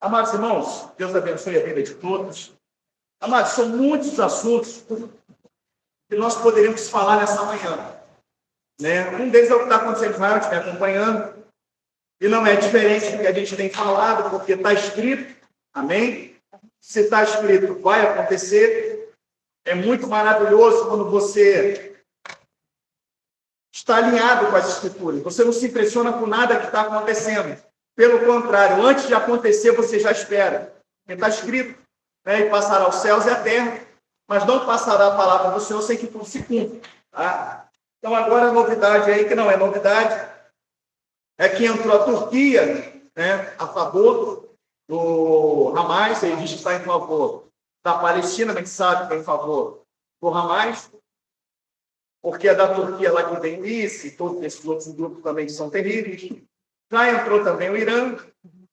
Amados irmãos, Deus abençoe a vida de todos. Amados, são muitos assuntos que nós poderíamos falar nessa manhã. Né? Um deles é o que está acontecendo em Israel, a gente está acompanhando. E não é diferente do que a gente tem falado, porque está escrito. Amém? Se está escrito, vai acontecer. É muito maravilhoso quando você está alinhado com as Escrituras. Você não se impressiona com nada que está acontecendo. Pelo contrário, antes de acontecer, você já espera. Porque está escrito, né? E passará os céus e a terra, mas não passará a palavra do Senhor sem que tudo se cumpra. Tá? Então, agora a novidade aí, que não é novidade, é que entrou a Turquia, né, a favor do Hamas. Ele diz que está em favor da Palestina, mas sabe que é em favor do Hamas, porque é da Turquia lá que vem isso, e todos esses outros grupos também que são terríveis. Já entrou também o Irã,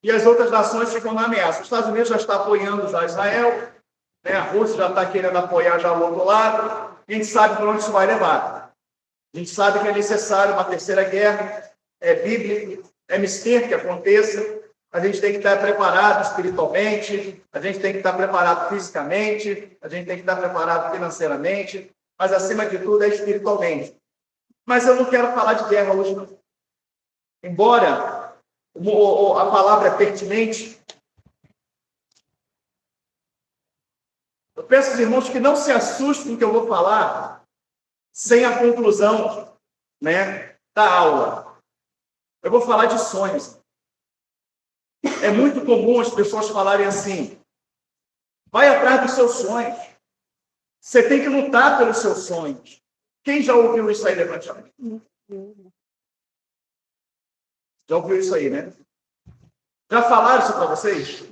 e as outras nações ficam na ameaça. Os Estados Unidos já está apoiando já Israel, né? A Rússia já está querendo apoiar já o outro lado, e a gente sabe para onde isso vai levar. A gente sabe que é necessário uma terceira guerra, é bíblico, é mister que aconteça. A gente tem que estar preparado espiritualmente, a gente tem que estar preparado fisicamente, a gente tem que estar preparado financeiramente, mas acima de tudo é espiritualmente. Mas eu não quero falar de guerra hoje, não. Embora a palavra é pertinente, eu peço aos irmãos que não se assustem com o que eu vou falar sem a conclusão, né, da aula. Eu vou falar de sonhos. É muito comum as pessoas falarem assim: vai atrás dos seus sonhos. Você tem que lutar pelos seus sonhos. Quem já ouviu isso aí? Levante a mão. Já ouviu isso aí, né? Já falaram isso para vocês?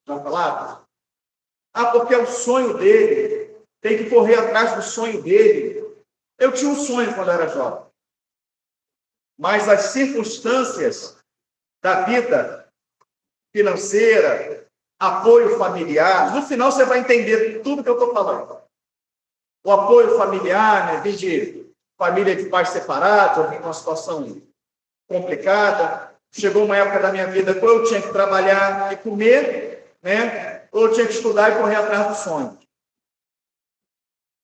Já falaram? Porque é o sonho dele. Tem que correr atrás do sonho dele. Eu tinha um sonho quando eu era jovem. Mas as circunstâncias da vida financeira, apoio familiar, no final você vai entender tudo que eu estou falando. O apoio familiar, né? Vim de família de pais separados, eu vim numa situação complicada. Chegou uma época da minha vida que eu tinha que trabalhar e comer, né? Ou eu tinha que estudar e correr atrás do sonho.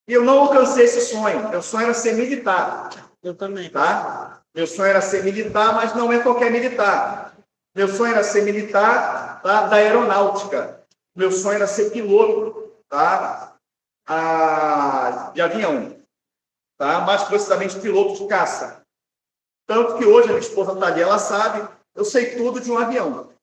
E eu não alcancei esse sonho. Meu sonho era ser militar. Eu também. Tá? Meu sonho era ser militar, mas não é qualquer militar. Meu sonho era ser militar, tá? Da aeronáutica. Meu sonho era ser piloto, tá? De avião. Tá? Mais precisamente piloto de caça. Tanto que hoje a minha esposa está ali, ela sabe, eu sei tudo de um avião.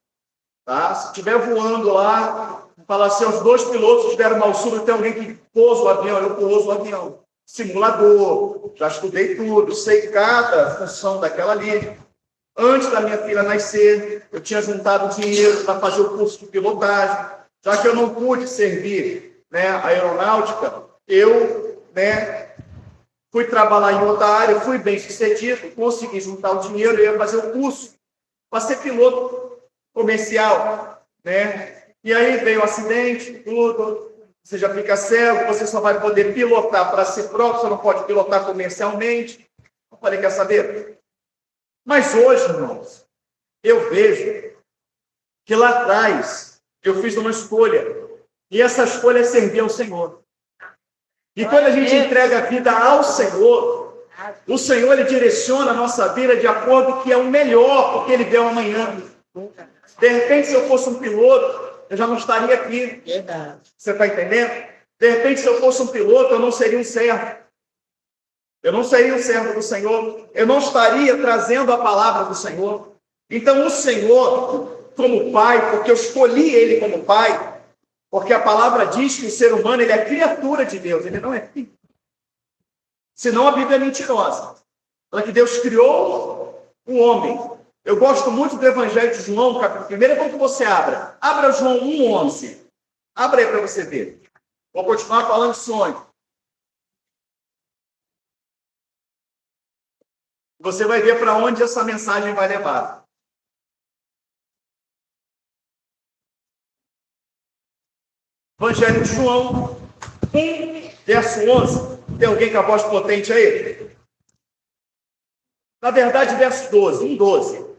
Tá? Se estiver voando lá, falar assim, os dois pilotos tiveram mal súbito, tem alguém que pousa o avião, eu pouso o avião. Simulador, já estudei tudo, sei cada função daquela ali. Antes da minha filha nascer, eu tinha juntado dinheiro para fazer o curso de pilotagem. Já que eu não pude servir, né, a aeronáutica, eu, né, fui trabalhar em outra área, fui bem sucedido, consegui juntar o dinheiro e ia fazer o curso para ser piloto comercial, né? E aí veio o acidente, tudo, você já fica cego, você só vai poder pilotar para si próprio, você não pode pilotar comercialmente. Eu falei, quer saber? Mas hoje, irmãos, eu vejo que lá atrás eu fiz uma escolha, e essa escolha é servir ao Senhor. E quando a gente entrega a vida ao Senhor, o Senhor ele direciona a nossa vida de acordo com o que é o melhor, porque Ele vê o amanhã. De repente, se eu fosse um piloto, eu já não estaria aqui. Verdade. Você está entendendo? De repente, se eu fosse um piloto, eu não seria um servo. Eu não seria um servo do Senhor. Eu não estaria trazendo a palavra do Senhor. Então, o Senhor, como Pai, porque eu escolhi Ele como Pai, porque a palavra diz que o ser humano ele é criatura de Deus, ele não é filho. Senão a Bíblia é mentirosa. Fala que Deus criou o homem. Eu gosto muito do Evangelho de João, capítulo 1. É bom que você abra. Abra João 1:11. Abra aí para você ver. Vou continuar falando de sonho. Você vai ver para onde essa mensagem vai levar. Evangelho de João 1, verso 11. Tem alguém com a voz potente aí? Na verdade, verso 12, 1:12.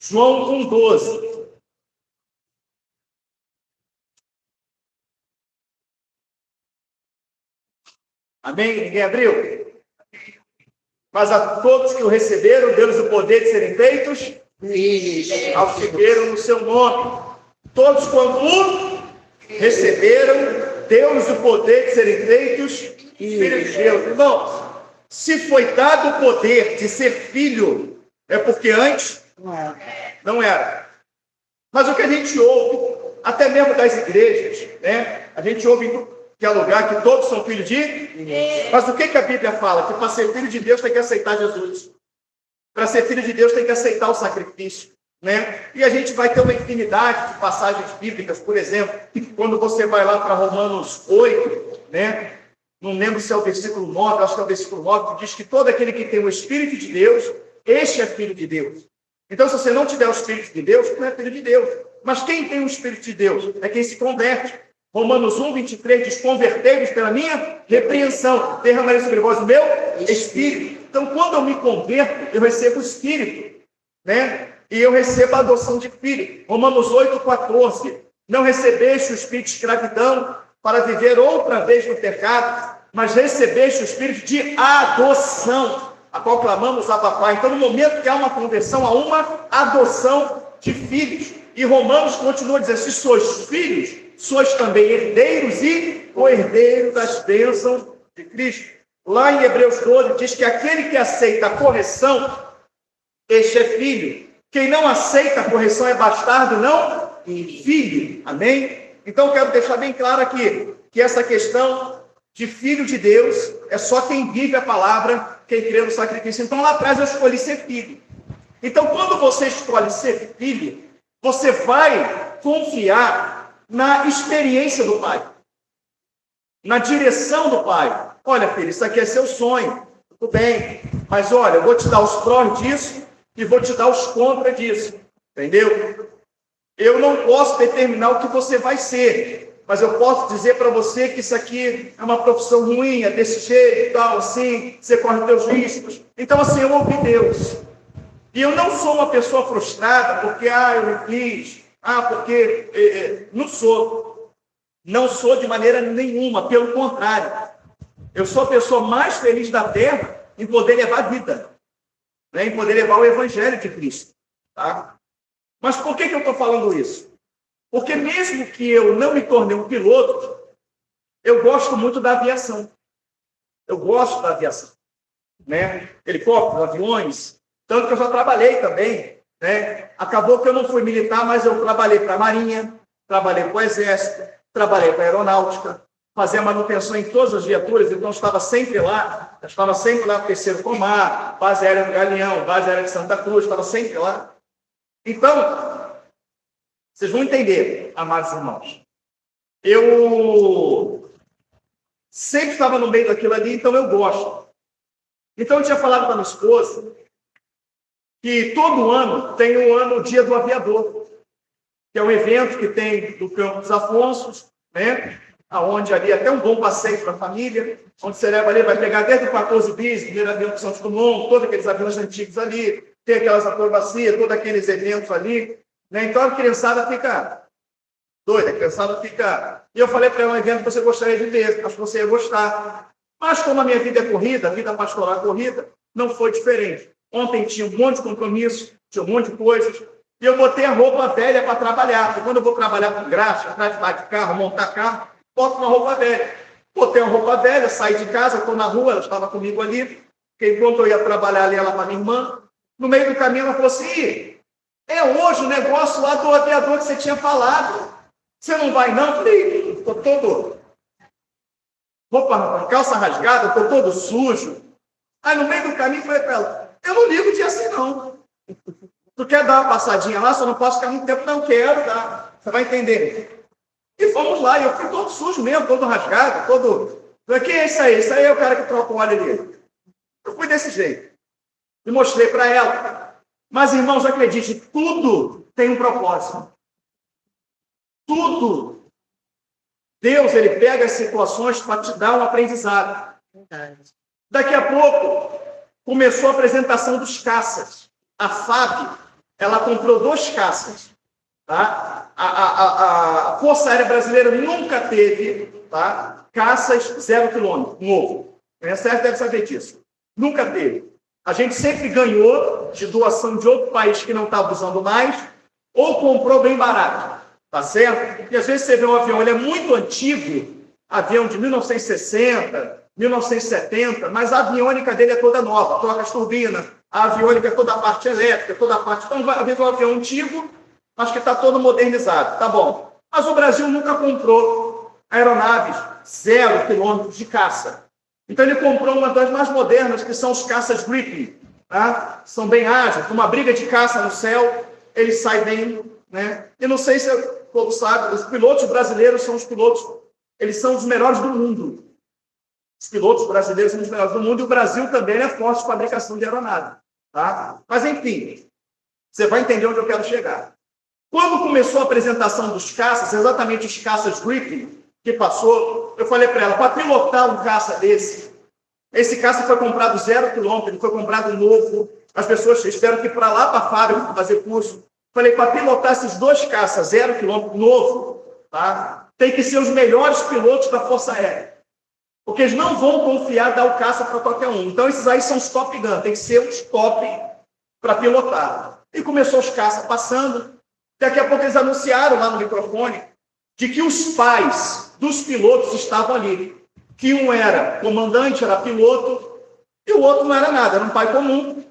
João 1,12. Amém? Ninguém abriu? Mas a todos que o receberam, deu-lhes o poder de serem feitos filhos, aos que creram no seu nome. Todos quando o receberam, deu-lhes o poder de serem feitos filhos de Deus. Irmãos, se foi dado o poder de ser filho, é porque antes não era. Mas o que a gente ouve, até mesmo das igrejas, né? A gente ouve em que é lugar que todos são filhos de Deus. Mas o que a Bíblia fala? Que para ser filho de Deus tem que aceitar Jesus. Para ser filho de Deus tem que aceitar o sacrifício, né? E a gente vai ter uma infinidade de passagens bíblicas, por exemplo, quando você vai lá para Romanos 8, né? Não lembro se é o versículo 9, acho que é o versículo 9, que diz que todo aquele que tem o Espírito de Deus, este é filho de Deus. Então, se você não tiver o Espírito de Deus, não é filho de Deus. Mas quem tem o Espírito de Deus? É quem se converte. Romanos 1, 23 diz, convertei-vos pela minha repreensão, derramarei sobre vós o meu Espírito. Então, quando eu me converto, eu recebo o Espírito, né? E eu recebo a adoção de filho. Romanos 8, 14, não recebeste o Espírito de escravidão para viver outra vez no pecado, mas recebeste o Espírito de adoção, a qual clamamos a papai. Então, no momento que há uma conversão, há uma adoção de filhos. E Romanos continua dizendo, se sois filhos, sois também herdeiros e co-herdeiro das bênçãos de Cristo. Lá em Hebreus 12 diz que aquele que aceita a correção, este é filho. Quem não aceita a correção é bastardo, não filho. Amém? Então quero deixar bem claro aqui, que essa questão de filho de Deus é só quem vive a palavra, quem crê no sacrifício. Então lá atrás eu escolhi ser filho. Então quando você escolhe ser filho, você vai confiar na experiência do pai, na direção do pai. Olha, filho, isso aqui é seu sonho, tudo bem, mas olha, eu vou te dar os prós disso e vou te dar os contras disso, entendeu? Eu não posso determinar o que você vai ser, mas eu posso dizer para você que isso aqui é uma profissão ruim, é desse jeito, tal, assim, você corre os teus riscos. Então, assim, eu ouvi Deus. E eu não sou uma pessoa frustrada porque, eu me fiz, porque não sou. Não sou de maneira nenhuma, pelo contrário. Eu sou a pessoa mais feliz da terra em poder levar a vida, né? Em poder levar o Evangelho de Cristo. Tá? Mas por que eu estou falando isso? Porque mesmo que eu não me torne um piloto, eu gosto muito da aviação. Eu gosto da aviação. Né? Helicópteros, aviões, tanto que eu já trabalhei também. Né? Acabou que eu não fui militar, mas eu trabalhei para a Marinha, trabalhei para o Exército, trabalhei para a Aeronáutica, fazia manutenção em todas as viaturas, então eu estava sempre lá no 3º Comar, base aérea do Galeão, base aérea de Santa Cruz, estava sempre lá. Então, vocês vão entender, amados irmãos. Eu sempre estava no meio daquilo ali, então eu gosto. Então eu tinha falado para minha esposa que todo ano tem o Dia do Aviador, que é um evento que tem no Campo dos Afonsos, né? Onde ali até um bom passeio para a família, onde você leva ali, vai pegar desde o 14 bis, primeiro avião de Santos Dumont, todos aqueles aviões antigos ali, tem aquelas acrobacias, todos aqueles eventos ali, né? Então a criançada fica doida, a criançada fica... E eu falei para ela, um evento que você gostaria de ver, acho que você ia gostar. Mas como a minha vida é corrida, a vida pastoral é corrida, não foi diferente. Ontem tinha um monte de compromisso, tinha um monte de coisas, e eu botei a roupa velha para trabalhar, porque quando eu vou trabalhar com graxa, atrás de carro, montar carro, boto uma roupa velha. Botei uma roupa velha, saí de casa, estou na rua, ela estava comigo ali, porque enquanto eu ia trabalhar ali, ela para minha irmã, no meio do caminho ela falou assim, é hoje o negócio lá do aviador que você tinha falado, você não vai não? Eu falei, estou todo, roupa, calça rasgada, estou todo sujo. Aí no meio do caminho eu falei para ela, eu não ligo de assim não. Tu quer dar uma passadinha lá, só não posso ficar muito tempo, não quero, tá? Você vai entender. E fomos lá, e eu fui todo sujo mesmo, todo rasgado, todo... Quem é isso aí? Isso aí é o cara que troca o óleo ali. Eu fui desse jeito. E mostrei para ela. Mas, irmãos, acredite, tudo tem um propósito. Tudo. Deus, ele pega as situações para te dar um aprendizado. Daqui a pouco, começou a apresentação dos caças. A FAB ela comprou 2 caças. Tá? A Força Aérea Brasileira nunca teve, tá, caças 0 quilômetro, novo. O Exército deve saber disso. Nunca teve. A gente sempre ganhou de doação de outro país que não estava usando mais, ou comprou bem barato. Tá certo? E às vezes você vê um avião, ele é muito antigo, avião de 1960, 1970, mas a aviônica dele é toda nova, troca as turbinas, a aviônica é toda a parte elétrica, toda a parte... Então, às vezes um avião antigo, mas que está todo modernizado. Tá bom. Mas o Brasil nunca comprou aeronaves 0 quilômetros de caça. Então ele comprou uma das mais modernas, que são os caças Gripen. Tá? São bem ágeis, uma briga de caça no céu, ele sai bem, né? E não sei se o povo sabe, os pilotos brasileiros são os pilotos, eles são os melhores do mundo. Os pilotos brasileiros são os melhores do mundo, e o Brasil também é forte de fabricação de aeronave. Tá? Mas enfim, você vai entender onde eu quero chegar. Quando começou a apresentação dos caças, exatamente os caças Gripen, que passou, eu falei para ela, para pilotar um caça desse, esse caça foi comprado 0 quilômetro, ele foi comprado novo, as pessoas esperam que para lá para a fábrica fazer curso. Falei, para pilotar esses 2 caças 0 quilômetro novo, tá? Tem que ser os melhores pilotos da Força Aérea. Porque eles não vão confiar dar o caça para qualquer um. Então esses aí são os Top Gun, tem que ser os top para pilotar. E começou os caças passando. Daqui a pouco eles anunciaram lá no microfone de que os pais dos pilotos estavam ali. Que um era comandante, era piloto, e o outro não era nada, era um pai comum.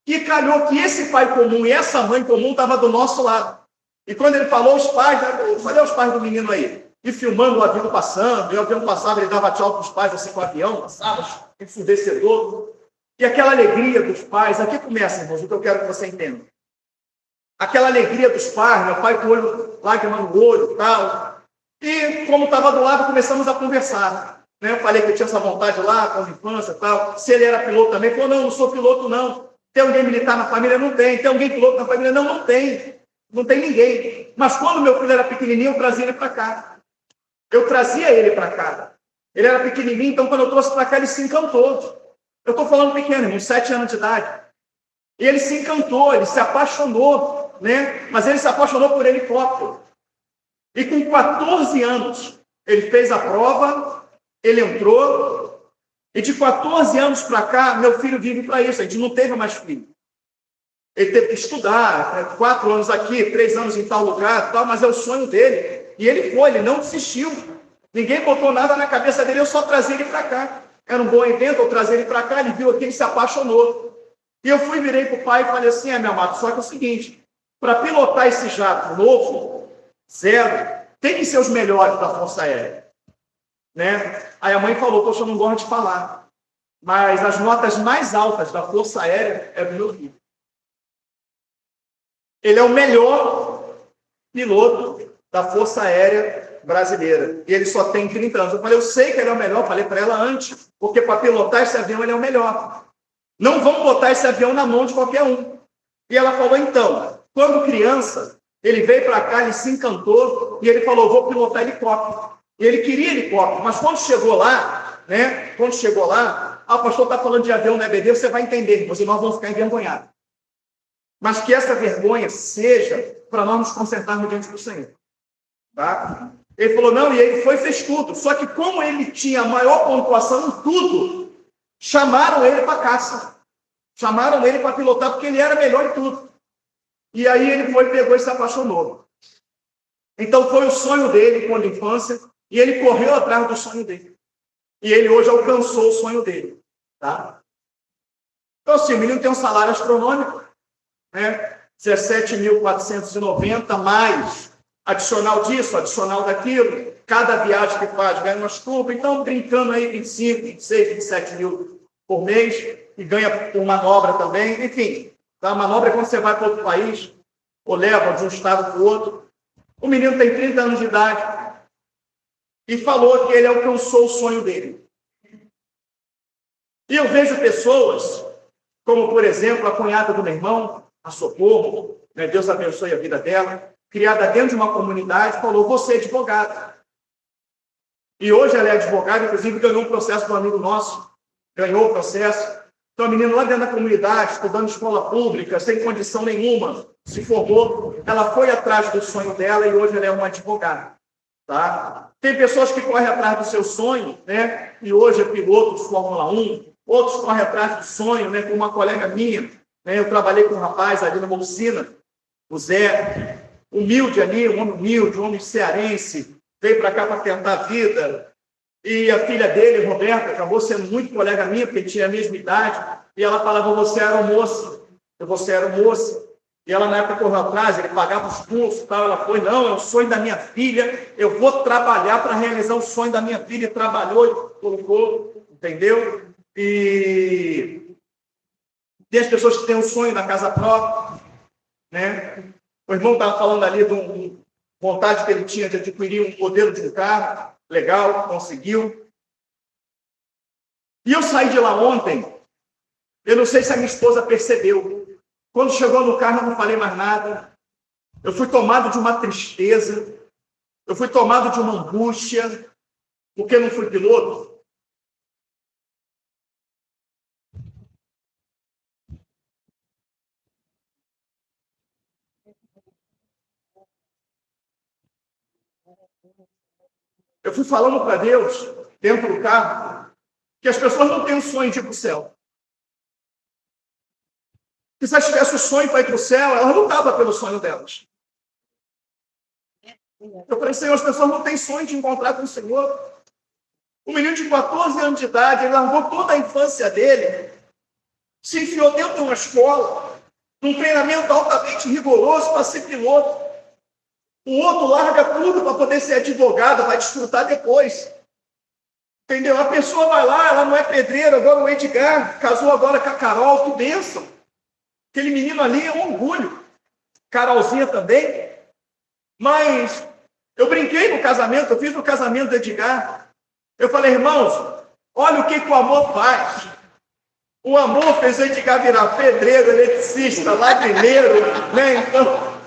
E calhou que esse pai comum e essa mãe comum estavam do nosso lado. E quando ele falou os pais, eu falei os pais do menino aí, e filmando o avião passando, e o avião passava, ele dava tchau para os pais assim com o avião, passava, ensurdecedor. E aquela alegria dos pais, aqui começa, irmãos, o que eu quero que você entenda. Aquela alegria dos pais, meu pai com o olho, lágrima no olho e tal. E como estava do lado, começamos a conversar. Né? Eu falei que eu tinha essa vontade lá, com a infância e tal. Se ele era piloto também, ele falou, não, não sou piloto não. Tem alguém militar na família? Não tem. Tem alguém piloto na família? Não, não tem. Não tem ninguém. Mas quando meu filho era pequenininho, eu trazia ele para cá. Eu trazia ele para cá. Ele era pequenininho, então quando eu trouxe para cá, ele se encantou. Eu estou falando pequeno, uns 7 anos de idade. E ele se encantou, ele se apaixonou, né? Mas ele se apaixonou por helicóptero. E com 14 anos, ele fez a prova, ele entrou, e de 14 anos para cá, meu filho vive para isso, a gente não teve mais filho. Ele teve que estudar, 4 anos aqui, 3 anos em tal lugar, tal, mas é o sonho dele. E ele foi, ele não desistiu. Ninguém botou nada na cabeça dele, eu só trazia ele para cá. Era um bom evento, eu trazia ele para cá, ele viu aqui, ele se apaixonou. E eu virei para o pai e falei assim, meu amado, só que é o seguinte, para pilotar esse jato novo, 0, tem que ser os melhores da Força Aérea. Né? Aí a mãe falou, poxa, eu não gosto de falar, mas as notas mais altas da Força Aérea é do meu filho. Ele é o melhor piloto da Força Aérea brasileira. E ele só tem 30 anos. Eu falei, eu sei que ele é o melhor, falei para ela antes, porque para pilotar esse avião ele é o melhor. Não vão botar esse avião na mão de qualquer um. E ela falou, então, quando criança, ele veio para cá, ele se encantou, e ele falou, vou pilotar helicóptero. E ele queria helicóptero, mas quando chegou lá, né? Quando chegou lá, o pastor está falando de avião, né, BD? Você vai entender, nós vamos ficar envergonhados. Mas que essa vergonha seja para nós nos consertarmos diante do Senhor. Tá? Ele falou, não, e ele foi e fez tudo. Só que como ele tinha a maior pontuação em tudo, chamaram ele para caça. Chamaram ele para pilotar, porque ele era melhor em tudo. E aí ele foi, pegou e se apaixonou. Então foi o sonho dele quando infância, e ele correu atrás do sonho dele. E ele hoje alcançou o sonho dele. Tá? Então, assim, o menino tem um salário astronômico, né? 17.490, mais adicional disso, adicional daquilo. Cada viagem que faz ganha umas turmas. Então, brincando aí, 25, 26, 27 mil por mês, e ganha por manobra também. Enfim, a manobra é quando você vai para outro país, ou leva de um estado para o outro. O menino tem 30 anos de idade e falou que ele alcançou o sonho dele. E eu vejo pessoas, como, por exemplo, a cunhada do meu irmão, a Socorro, né, Deus abençoe a vida dela, criada dentro de uma comunidade, falou, você é advogada. E hoje ela é advogada, inclusive ganhou um processo de um amigo nosso, ganhou o processo, Então, a menina lá dentro da comunidade, estudando escola pública, sem condição nenhuma, se formou, ela foi atrás do sonho dela e hoje ela é uma advogada. Tá? Tem pessoas que correm atrás do seu sonho, né? E hoje é piloto de Fórmula 1, outros correm atrás do sonho, né? Com uma colega minha, né? Eu trabalhei com um rapaz ali numa oficina, o Zé, humilde ali, um homem humilde, um homem cearense, veio para cá para tentar a vida. E a filha dele, Roberta, acabou sendo muito colega minha, porque tinha a mesma idade, e ela falava, você era moça, você era moça. E ela, na época, correu atrás, ele pagava os cursos e tal. Ela foi, não, é o sonho da minha filha, eu vou trabalhar para realizar o sonho da minha filha. E trabalhou e colocou, entendeu? E tem as pessoas que têm o sonho da casa própria, né? O irmão estava falando ali de uma vontade que ele tinha de adquirir um modelo de um carro, legal, conseguiu. E eu saí de lá ontem, eu não sei se a minha esposa percebeu. Quando chegou no carro, eu não falei mais nada. Eu fui tomado de uma tristeza. Eu fui tomado de uma angústia. Porque não fui piloto. Eu fui falando para Deus, dentro do carro, que as pessoas não têm o sonho de ir para o céu. Que se elas tivessem o sonho para ir para o céu, elas lutavam pelo sonho delas. Eu falei, Senhor, as pessoas não têm sonho de encontrar com o Senhor. Um menino de 14 anos de idade, ele largou toda a infância dele, se enfiou dentro de uma escola, num treinamento altamente rigoroso para ser piloto. O outro larga tudo para poder ser advogado, vai desfrutar depois. Entendeu? A pessoa vai lá, ela não é pedreira, agora o Edgar casou agora com a Carol, que bênção. Aquele menino ali é um orgulho. Carolzinha também. Mas eu brinquei no casamento, eu fiz no casamento do Edgar. Eu falei, irmãos, olha o que o amor faz. O amor fez o Edgar virar pedreiro, eletricista, ladrilheiro, né?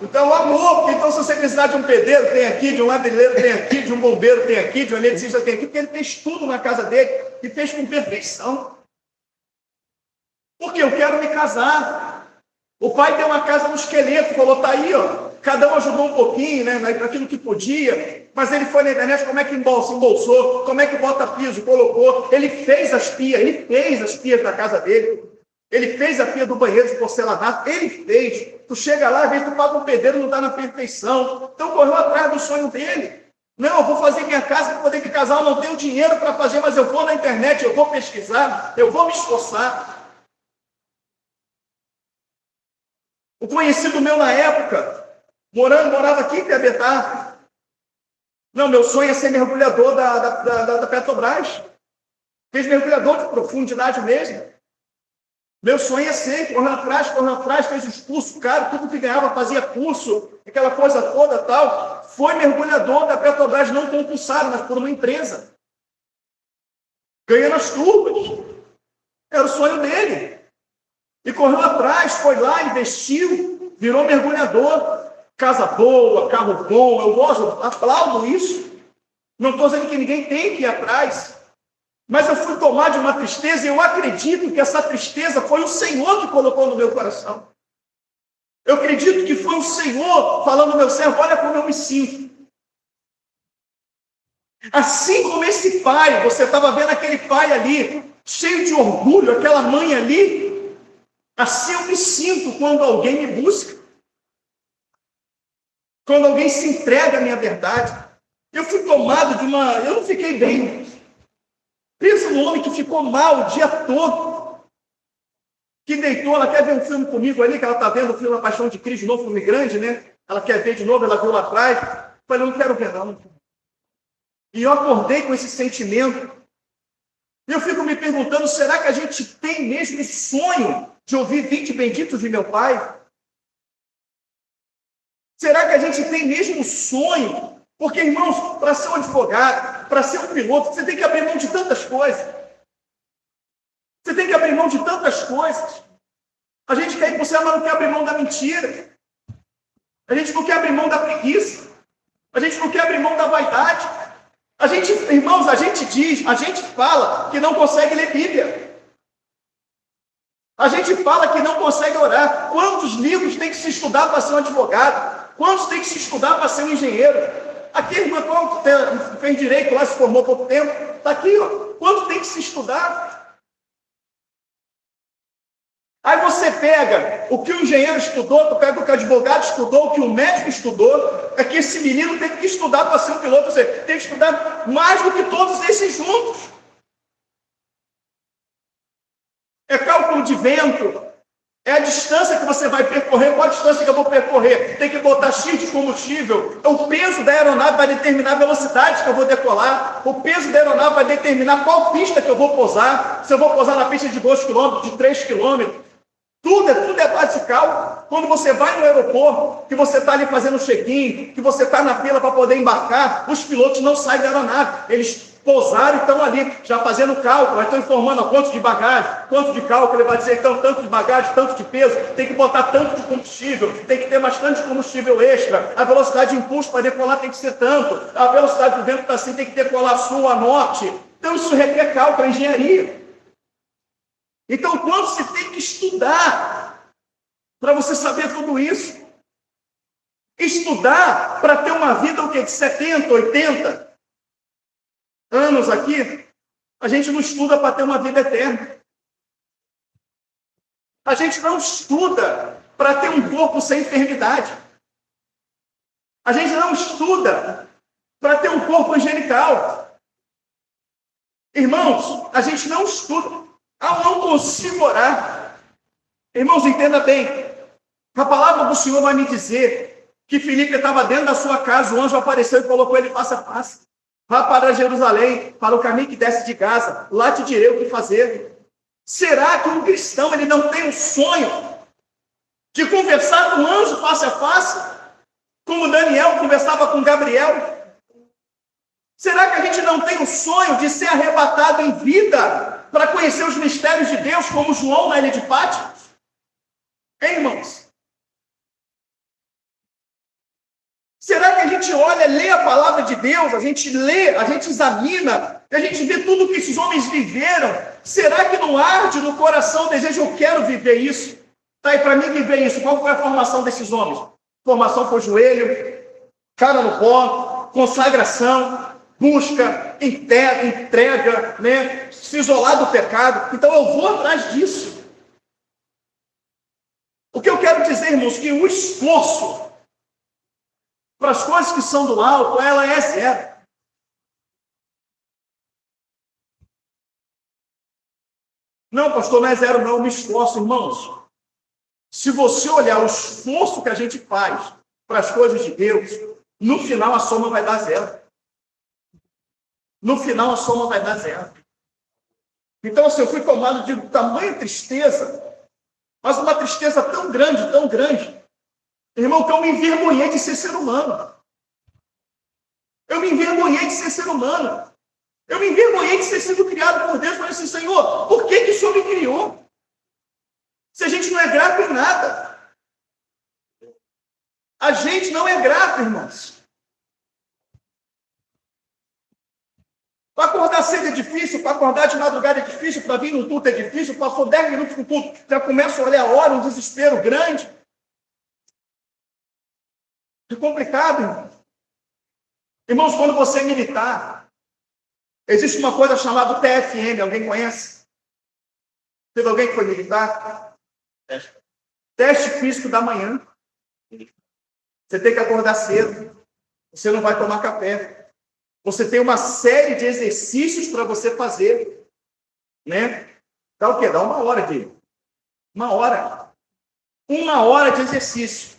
Então, o amor, então se você precisar de um pedreiro, tem aqui, de um ladrilheiro, tem aqui, de um bombeiro, tem aqui, de um eletricista, tem aqui, porque ele fez tudo na casa dele e fez com perfeição. Porque eu quero me casar. O pai deu uma casa no esqueleto, falou, tá aí, ó. Cada um ajudou um pouquinho, né, naquilo que podia, mas ele foi na internet, como é que embolsou, como é que bota piso, colocou, ele fez as pias da casa dele, ele fez a pia do banheiro de porcelanato, ele fez. Tu chega lá, às vezes tu paga um pedreiro, não está na perfeição, então correu atrás do sonho dele. Não, eu vou fazer minha casa para poder me casar, eu não tenho dinheiro para fazer, mas eu vou na internet, eu vou pesquisar, eu vou me esforçar. O conhecido meu na época, morava aqui em Piabetá. Não, meu sonho é ser mergulhador da Petrobras. Fez mergulhador de profundidade mesmo. Meu sonho é ser, correndo atrás, fez os cursos, cara, tudo que ganhava fazia curso, aquela coisa toda tal. Foi mergulhador da Petrobras, não concursaram, mas por uma empresa. Ganhando as turmas. Era o sonho dele. E correu atrás, foi lá, investiu, virou mergulhador. Casa boa, carro bom, eu gosto, aplaudo isso. Não estou dizendo que ninguém tem que ir atrás. Mas eu fui tomar de uma tristeza e eu acredito que essa tristeza foi o Senhor que colocou no meu coração. Eu acredito que foi o Senhor falando no meu servo, olha como eu me sinto. Assim como esse pai, você estava vendo aquele pai ali, cheio de orgulho, aquela mãe ali, assim eu me sinto quando alguém me busca. Quando alguém se entrega à minha verdade. Eu fui tomado de uma... Eu não fiquei bem. Pensa no homem que ficou mal o dia todo. Que deitou, ela quer ver um filme comigo ali, que ela está vendo o filme A Paixão de Cristo, de novo, filme grande, né? Ela quer ver de novo, ela viu lá atrás. Eu falei, eu não quero ver não. E eu acordei com esse sentimento. E eu fico me perguntando, será que a gente tem mesmo esse sonho de ouvir 20 benditos de meu pai? Será que a gente tem mesmo o sonho? Porque, irmãos, para ser um advogado, para ser um piloto, você tem que abrir mão de tantas coisas. Você tem que abrir mão de tantas coisas. A gente quer ir para o céu, mas não quer abrir mão da mentira. A gente não quer abrir mão da preguiça. A gente não quer abrir mão da vaidade. A gente, irmãos, a gente fala que não consegue ler Bíblia. A gente fala que não consegue orar. Quantos livros tem que se estudar para ser um advogado? Quantos tem que se estudar para ser um engenheiro? Aqui, irmã, fez direito lá, se formou há pouco tempo. Está aqui, ó. Quanto tem que se estudar? Aí você pega o que o engenheiro estudou, tu pega o que o advogado estudou, o que o médico estudou. É que esse menino tem que estudar para ser um piloto. Você tem que estudar mais do que todos esses juntos. É cálculo de vento, é a distância que você vai percorrer, qual a distância que eu vou percorrer? Tem que botar X de combustível. O peso da aeronave vai determinar a velocidade que eu vou decolar. O peso da aeronave vai determinar qual pista que eu vou pousar. Se eu vou pousar na pista de 2 km, de 3 km. Tudo é base de cálculo. Quando você vai no aeroporto, que você está ali fazendo check-in, que você está na fila para poder embarcar, os pilotos não saem da aeronave. Eles pousaram e estão ali, já fazendo cálculo, estão informando quanto de bagagem, quanto de cálculo, ele vai dizer, então, tanto de bagagem, tanto de peso, tem que botar tanto de combustível, tem que ter bastante combustível extra, a velocidade de impulso para decolar tem que ser tanto, a velocidade do vento está assim, tem que decolar sul a norte. Então, isso requer cálculo, é engenharia. Então, quando você tem que estudar para você saber tudo isso? Estudar para ter uma vida o quê? De 70, 80 anos aqui, a gente não estuda para ter uma vida eterna. A gente não estuda para ter um corpo sem enfermidade. A gente não estuda para ter um corpo angelical. Irmãos, a gente não estuda. Ah, eu não consigo orar. Irmãos, entenda bem. A palavra do Senhor vai me dizer que Filipe estava dentro da sua casa, o anjo apareceu e colocou ele face a face. Vá para Jerusalém, para o caminho que desce de Gaza, lá te direi o que fazer. Será que um cristão ele não tem um sonho de conversar com um anjo face a face, como Daniel conversava com Gabriel? Será que a gente não tem um sonho de ser arrebatado em vida para conhecer os mistérios de Deus, como João na ilha de Patmos? Hein, irmãos? Será que a gente olha, lê a palavra de Deus, a gente lê, a gente examina, a gente vê tudo que esses homens viveram? Será que não arde no coração o desejo, eu quero viver isso? Tá aí para mim viver isso. Qual foi a formação desses homens? Formação foi joelho, cara no pó, consagração, busca, entrega, né? Se isolar do pecado. Então eu vou atrás disso. O que eu quero dizer, irmãos, que o esforço para as coisas que são do alto, ela é zero. Não, pastor, não é zero, não. Eu me esforço, irmãos. Se você olhar o esforço que a gente faz para as coisas de Deus, no final a soma vai dar zero. No final a soma vai dar zero. Então, assim, eu fui tomado de tamanha tristeza, mas uma tristeza tão grande, irmão, que eu me envergonhei de ser ser humano. Eu me envergonhei de ser ser humano. Eu me envergonhei de ter sido criado por Deus. Falei assim, Senhor, por que o Senhor me criou? Se a gente não é grato em nada. A gente não é grato, irmãos. Para acordar cedo é difícil, para acordar de madrugada é difícil, para vir no culto é difícil, passou 10 minutos no culto, já começa a olhar a hora, um desespero grande. É complicado, irmãos. Irmãos, quando você é militar, existe uma coisa chamada TFM, alguém conhece? Teve alguém que foi militar? Teste físico da manhã. Você tem que acordar cedo, você não vai tomar café. Você tem uma série de exercícios para você fazer, né? Dá o quê? Dá uma hora de... Uma hora de exercício.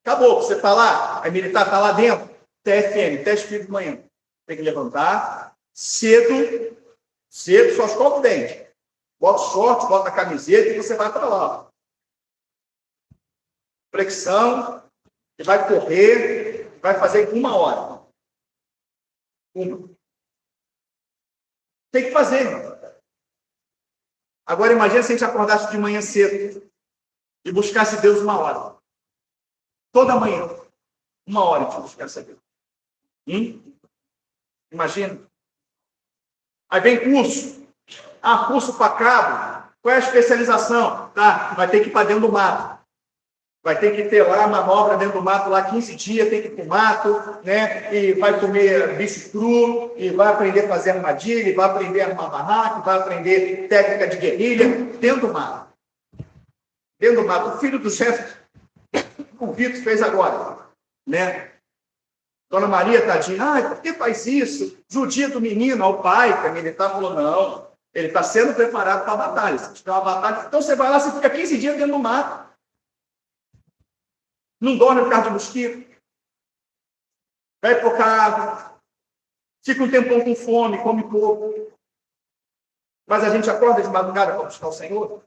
Acabou, você está lá, a militar está lá dentro, TFM, teste físico de manhã. Tem que levantar cedo, só escova o dente. Bota o short, bota a camiseta e você vai para lá. Flexão, e vai correr, vai fazer em 1 hora. Tem que fazer, irmão. Agora imagina se a gente acordasse de manhã cedo e buscasse Deus 1 hora. Toda manhã. 1 hora a gente buscasse Deus. Imagina. Aí vem curso. Curso para cabo. Qual é a especialização? Tá, vai ter que ir para dentro do mato. Vai ter que ter lá manobra dentro do mato, lá 15 dias, tem que ir para o mato, né? E vai comer bicho cru, e vai aprender a fazer armadilha, e vai aprender a armar barraco, vai aprender técnica de guerrilha, dentro do mato. Dentro do mato. O filho do chefe, o Vitor fez agora, né? Dona Maria, tadinha, por que faz isso? Judia do menino, ao pai, que é militar, falou, não, ele está sendo preparado para a batalha. Se tiver uma batalha, então você vai lá, você fica 15 dias dentro do mato. Não dorme por causa de mosquito. Vai pouca água. Fica um tempão com fome, come pouco. Mas a gente acorda de madrugada para buscar o Senhor.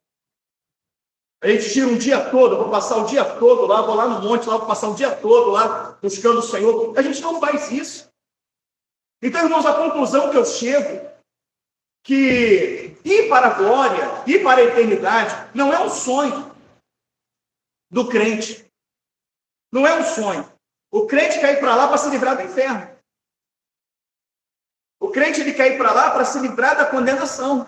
A gente tira um dia todo, eu vou passar o dia todo lá, vou lá no monte, lá, vou passar o dia todo lá, buscando o Senhor. A gente não faz isso. Então, irmãos, a conclusão que eu chego, que ir para a glória, ir para a eternidade, não é um sonho do crente. Não é um sonho. O crente quer ir para lá para se livrar do inferno. O crente ele quer ir para lá para se livrar da condenação.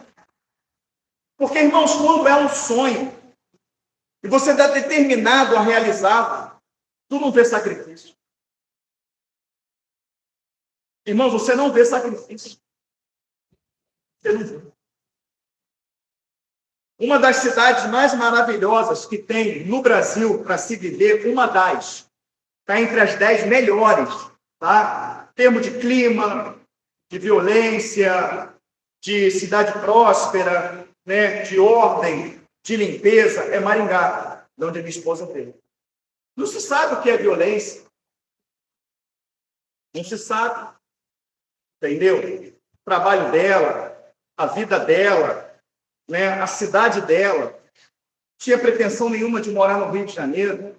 Porque, irmãos, quando é um sonho, e você está determinado a realizá-lo, tu não vê sacrifício. Irmãos, você não vê sacrifício. Você não vê. Uma das cidades mais maravilhosas que tem no Brasil para se viver, uma das, está entre as 10 melhores, tá? Em termos de clima, de violência, de cidade próspera, né? De ordem, de limpeza, é Maringá, de onde a minha esposa veio. Não se sabe o que é violência. Não se sabe. Entendeu? O trabalho dela, a vida dela, né, a cidade dela, não tinha pretensão nenhuma de morar no Rio de Janeiro.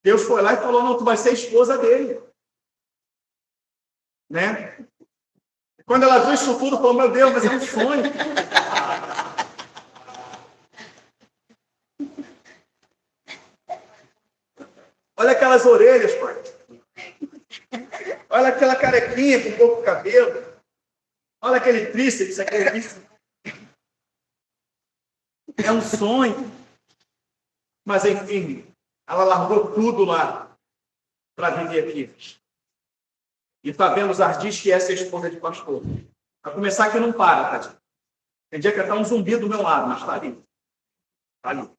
Deus foi lá e falou, não, tu vai ser esposa dele. Né? Quando ela viu isso tudo, falou, meu Deus, mas é um sonho. Olha aquelas orelhas, pai. Olha aquela carequinha com pouco cabelo. Olha aquele tríceps, aquele bíceps. É um sonho. Mas, enfim, ela largou tudo lá para viver aqui. E está vendo os ardis que é ser esposa de pastor. Para começar que não para, Tati. Tem dia que está um zumbi do meu lado, mas está ali. Está ali.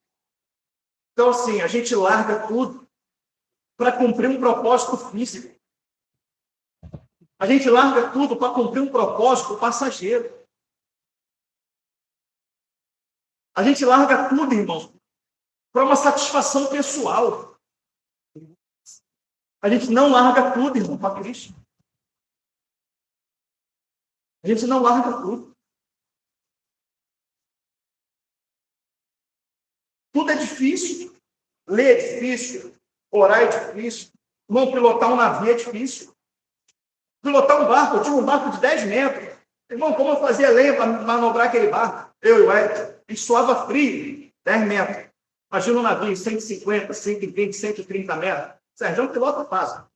Então, assim, a gente larga tudo para cumprir um propósito físico. A gente larga tudo para cumprir um propósito passageiro. A gente larga tudo, irmãos, para uma satisfação pessoal. A gente não larga tudo, irmão, para Cristo. A gente não larga tudo. Tudo é difícil. Ler é difícil. Orar é difícil. Irmão, pilotar um navio é difícil. Pilotar um barco, eu tinha um barco de 10 metros. Irmão, como eu fazia lenha para manobrar aquele barco? Eu e o Edson. E suava frio, 10 metros. Imagina um navio, 150, 120, 130 metros. Sérgio, pilota fácil.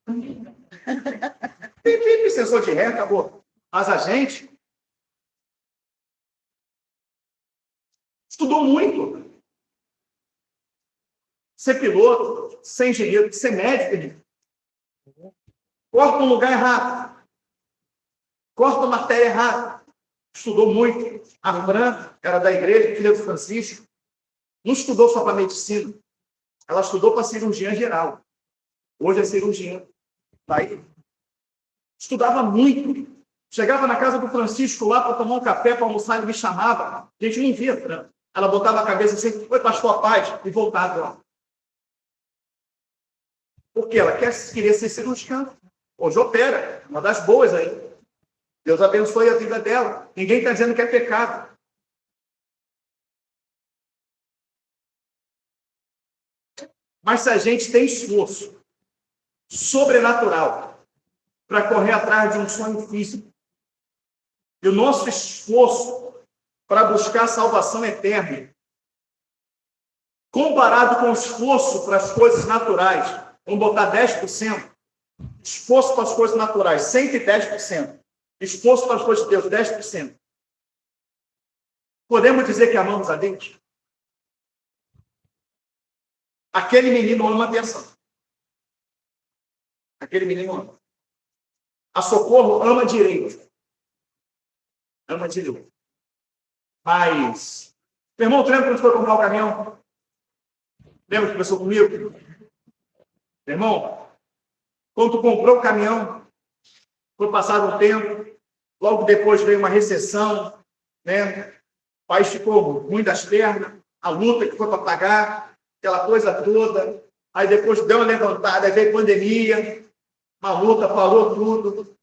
Tem sensor de ré, acabou. Mas a gente estudou muito. Ser piloto, ser engenheiro, ser médico. Corta um lugar errado. Corta matéria errada. Estudou muito. A Fran era da igreja, filha do Francisco. Não estudou só para medicina. Ela estudou para cirurgiã geral. Hoje é cirurgiã. Tá aí. Estudava muito. Chegava na casa do Francisco lá para tomar um café, para almoçar, ele me chamava. A gente não via, Fran. Ela botava a cabeça assim, oi, pastor, paz, e voltava lá. Porque ela queria ser cirurgiã. Hoje opera, uma das boas aí. Deus abençoe a vida dela. Ninguém está dizendo que é pecado. Mas se a gente tem esforço sobrenatural para correr atrás de um sonho físico, e o nosso esforço para buscar a salvação eterna, comparado com o esforço para as coisas naturais, vamos botar 10%, esforço para as coisas naturais, 110%. Esforço para as coisas de Deus, 10%. Podemos dizer que amamos a Deus? Aquele menino ama a atenção. Aquele menino ama. A Socorro ama direito. Ama direito. Mas, meu irmão, lembra quando foi comprar o caminhão? Lembra que começou comigo? Meu irmão, quando tu comprou o caminhão, foi passado um tempo, logo depois veio uma recessão, né? O país ficou ruim das pernas, a luta que foi para pagar, aquela coisa toda. Aí depois deu uma levantada, aí veio pandemia, uma luta, parou tudo.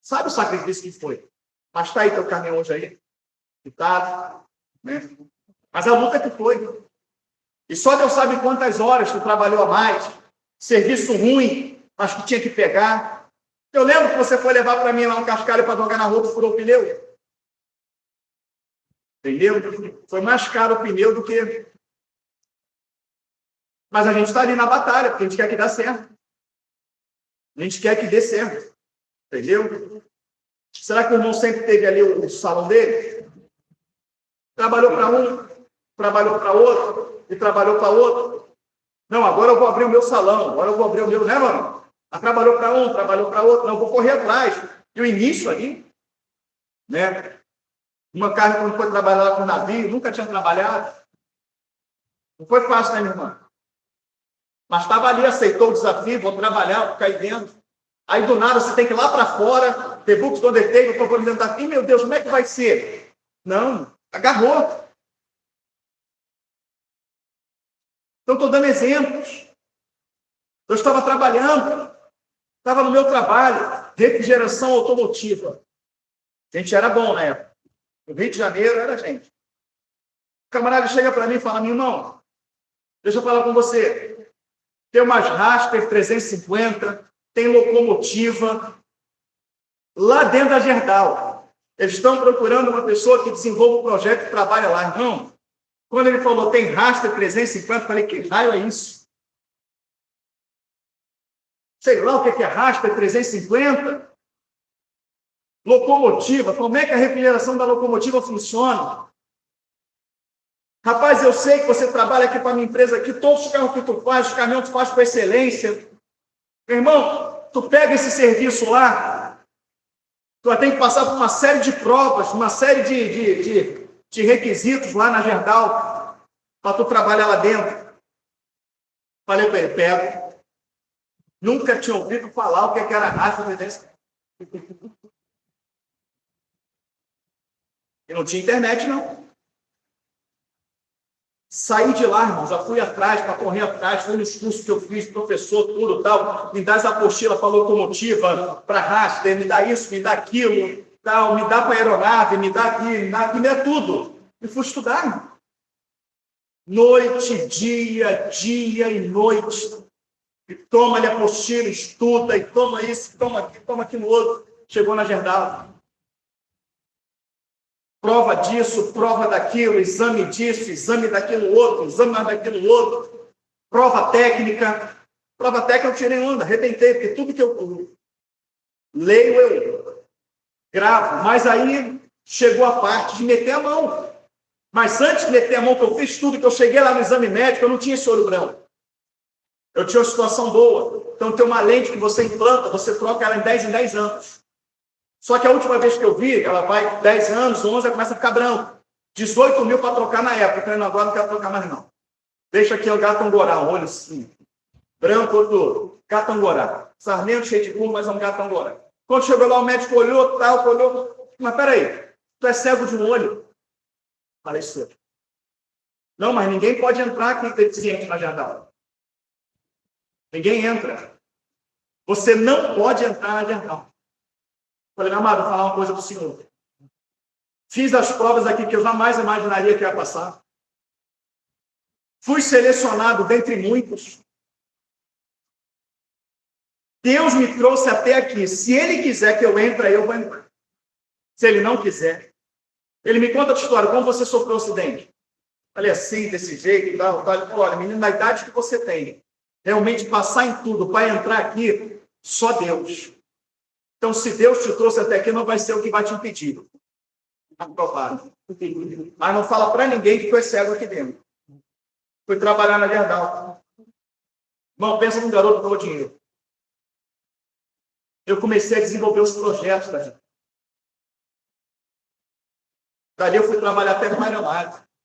Sabe o sacrifício que foi? Mas está aí teu caminhão hoje aí, quitado, né? Mas a luta que foi. E só Deus sabe quantas horas tu trabalhou a mais, serviço ruim, mas que tinha que pegar. Eu lembro que você foi levar para mim lá um cascalho para jogar na rua e furou o pneu. Entendeu? Foi mais caro o pneu do que... Mas a gente está ali na batalha, porque a gente quer que dê certo. A gente quer que dê certo. Entendeu? Será que o irmão sempre teve ali o salão dele? Trabalhou para um, trabalhou para outro, e trabalhou para outro. Não, agora eu vou abrir o meu salão, agora eu vou abrir o meu... Né, mano? Trabalhou para um, trabalhou para outro. Não, eu vou correr atrás. E o início ali, né? Uma carne, quando foi trabalhar lá com o navio, nunca tinha trabalhado. Não foi fácil, né, minha irmã? Mas estava ali, aceitou o desafio, vou trabalhar, vou cair dentro. Aí, do nada, você tem que ir lá para fora, ter books do undertake, eu estou por dentro daqui, meu Deus, como é que vai ser? Não, agarrou. Então, estou dando exemplos. Eu estava trabalhando, estava no meu trabalho, refrigeração automotiva. A gente era bom na época. No Rio de Janeiro era gente. O camarada chega para mim e fala, meu irmão, deixa eu falar com você. Tem umas Raster 350, tem locomotiva. Lá dentro da Gerdau, eles estão procurando uma pessoa que desenvolva um projeto e trabalha lá. Irmão, quando ele falou, tem Raster 350, eu falei, que raio é isso? Sei lá o que é Raster 350. Locomotiva, como é que a refrigeração da locomotiva funciona? Rapaz, eu sei que você trabalha aqui para a minha empresa aqui, todos os carros que tu faz, os caminhões tu faz com excelência. Meu irmão, tu pega esse serviço lá, tu vai ter que passar por uma série de provas, uma série de requisitos lá na Gerdau, para tu trabalhar lá dentro. Falei para ele, pego. Nunca tinha ouvido falar o que era raça desse. E não tinha internet, não. Saí de lá, irmão, já fui atrás, para correr atrás, fui nos cursos que eu fiz, professor, tudo tal, me dá as apostilas para locomotiva, para raster, me dá isso, me dá aquilo, tal, me dá para aeronave, me dá aqui, me dá tudo. E fui estudar, irmão. Noite, dia e noite. E toma-lhe a apostila, estuda, e toma isso, toma aquilo outro. Chegou na Gerdau. Prova disso, prova daquilo, exame disso, exame daquilo outro, exame daquilo outro. Prova técnica. Prova técnica eu tirei onda, arrebentei, porque tudo que eu leio eu gravo. Mas aí chegou a parte de meter a mão. Mas antes de meter a mão, que eu fiz tudo, que eu cheguei lá no exame médico, eu não tinha esse olho branco. Eu tinha uma situação boa. Então tem uma lente que você implanta, você troca ela em 10 anos. Só que a última vez que eu vi, ela vai 10 anos, 11, ela começa a ficar branco. 18 mil para trocar na época. Eu agora não quero trocar mais, não. Deixa aqui o gato angorá, um olho assim. Branco, outro gato angorá. Sarmento cheio de burro, mas é um gato angorá. Quando chegou lá, o médico olhou, tal, olhou. Mas peraí, tu é cego de um olho. Falei isso. Não, mas ninguém pode entrar aqui deficiente na Gerdau. Ninguém entra. Você não pode entrar na Gerdau. Falei, meu amado, vou falar uma coisa para o senhor. Fiz as provas aqui que eu jamais imaginaria que ia passar. Fui selecionado dentre muitos. Deus me trouxe até aqui. Se Ele quiser que eu entre, eu vou entrar. Se Ele não quiser. Ele me conta a história, como você sofreu o acidente. Falei assim, desse jeito, tal. Ele falou, olha, menino, na idade que você tem, realmente passar em tudo, para entrar aqui, só Deus. Então, se Deus te trouxe até aqui, não vai ser o que vai te impedir. aprovado. Mas não fala para ninguém que tu é cego aqui dentro. Fui trabalhar na Gerdau. Irmão, pensa num garoto que ganhou dinheiro. Eu comecei a desenvolver os projetos da gente. Dali eu fui trabalhar até no Maranhão.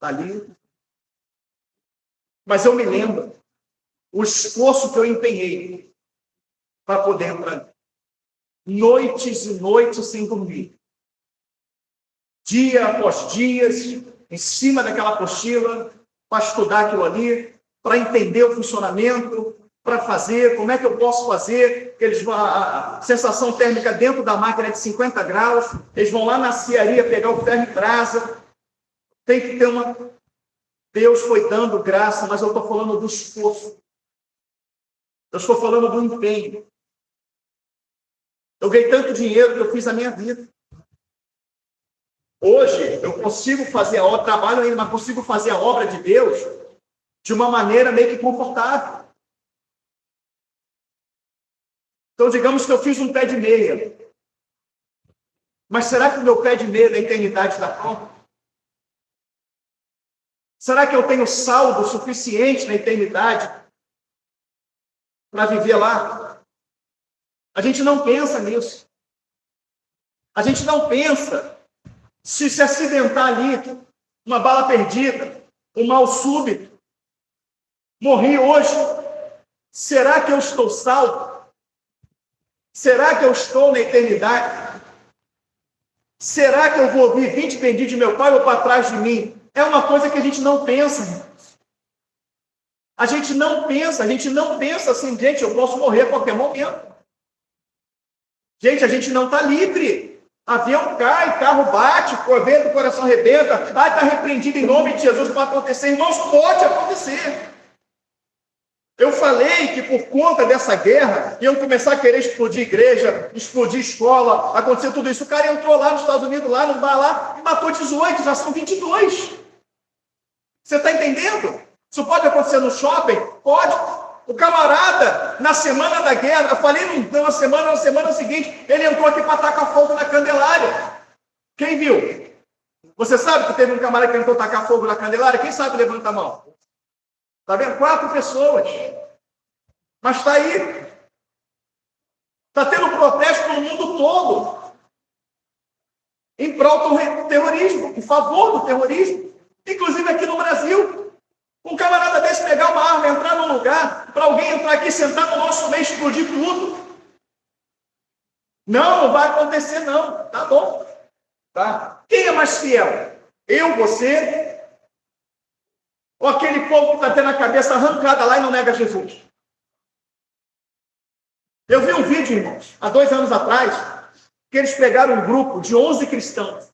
Dali. Mas eu me lembro o esforço que eu empenhei para poder entrar. Noites e noites sem dormir. Dia após dias, em cima daquela apostila, para estudar aquilo ali, para entender o funcionamento, para fazer, como é que eu posso fazer, eles vão, a sensação térmica dentro da máquina é de 50 graus, eles vão lá na cearia pegar o ferro em brasa, tem que ter uma... Deus foi dando graça, mas eu estou falando do esforço. Eu estou falando do empenho. Eu ganhei tanto dinheiro que eu fiz a minha vida. Hoje, eu consigo fazer a obra, trabalho ainda, mas consigo fazer a obra de Deus de uma maneira meio que confortável. Então, digamos que eu fiz um pé de meia. Mas será que o meu pé de meia da eternidade está pronto? Será que eu tenho saldo suficiente na eternidade para viver lá? A gente não pensa nisso. A gente não pensa se acidentar ali, uma bala perdida, um mal súbito, morri hoje. Será que eu estou salvo? Será que eu estou na eternidade? Será que eu vou ouvir 20 benditos de meu pai ou para trás de mim? É uma coisa que a gente não pensa, irmãos. A gente não pensa assim, gente, eu posso morrer a qualquer momento. Gente, a gente não está livre. Avião cai, carro bate, o coração arrebenta. Ah, está repreendido em nome de Jesus para acontecer. Irmãos, pode acontecer. Eu falei que por conta dessa guerra, iam começar a querer explodir igreja, explodir escola, acontecer tudo isso. O cara entrou lá nos Estados Unidos, lá no bar lá, e matou 18, já são 22. Você está entendendo? Isso pode acontecer no shopping? Pode. O camarada, na semana da guerra, eu falei na semana seguinte, ele entrou aqui para tacar fogo na Candelária. Quem viu? Você sabe que teve um camarada que tentou tacar fogo na Candelária? Quem sabe levanta a mão. Está vendo? 4 pessoas. Mas está aí. Está tendo protesto no mundo todo. Em prol do terrorismo, em favor do terrorismo. Inclusive aqui no Brasil. Um camarada desse pegar uma arma, entrar num lugar, para alguém entrar aqui, sentar no nosso meio, explodir tudo. Não vai acontecer não. Tá bom. Tá? Quem é mais fiel? Eu, você... Ou aquele povo que está tendo a cabeça arrancada lá e não nega Jesus? Eu vi um vídeo, irmãos, há 2 anos atrás, que eles pegaram um grupo de 11 cristãos.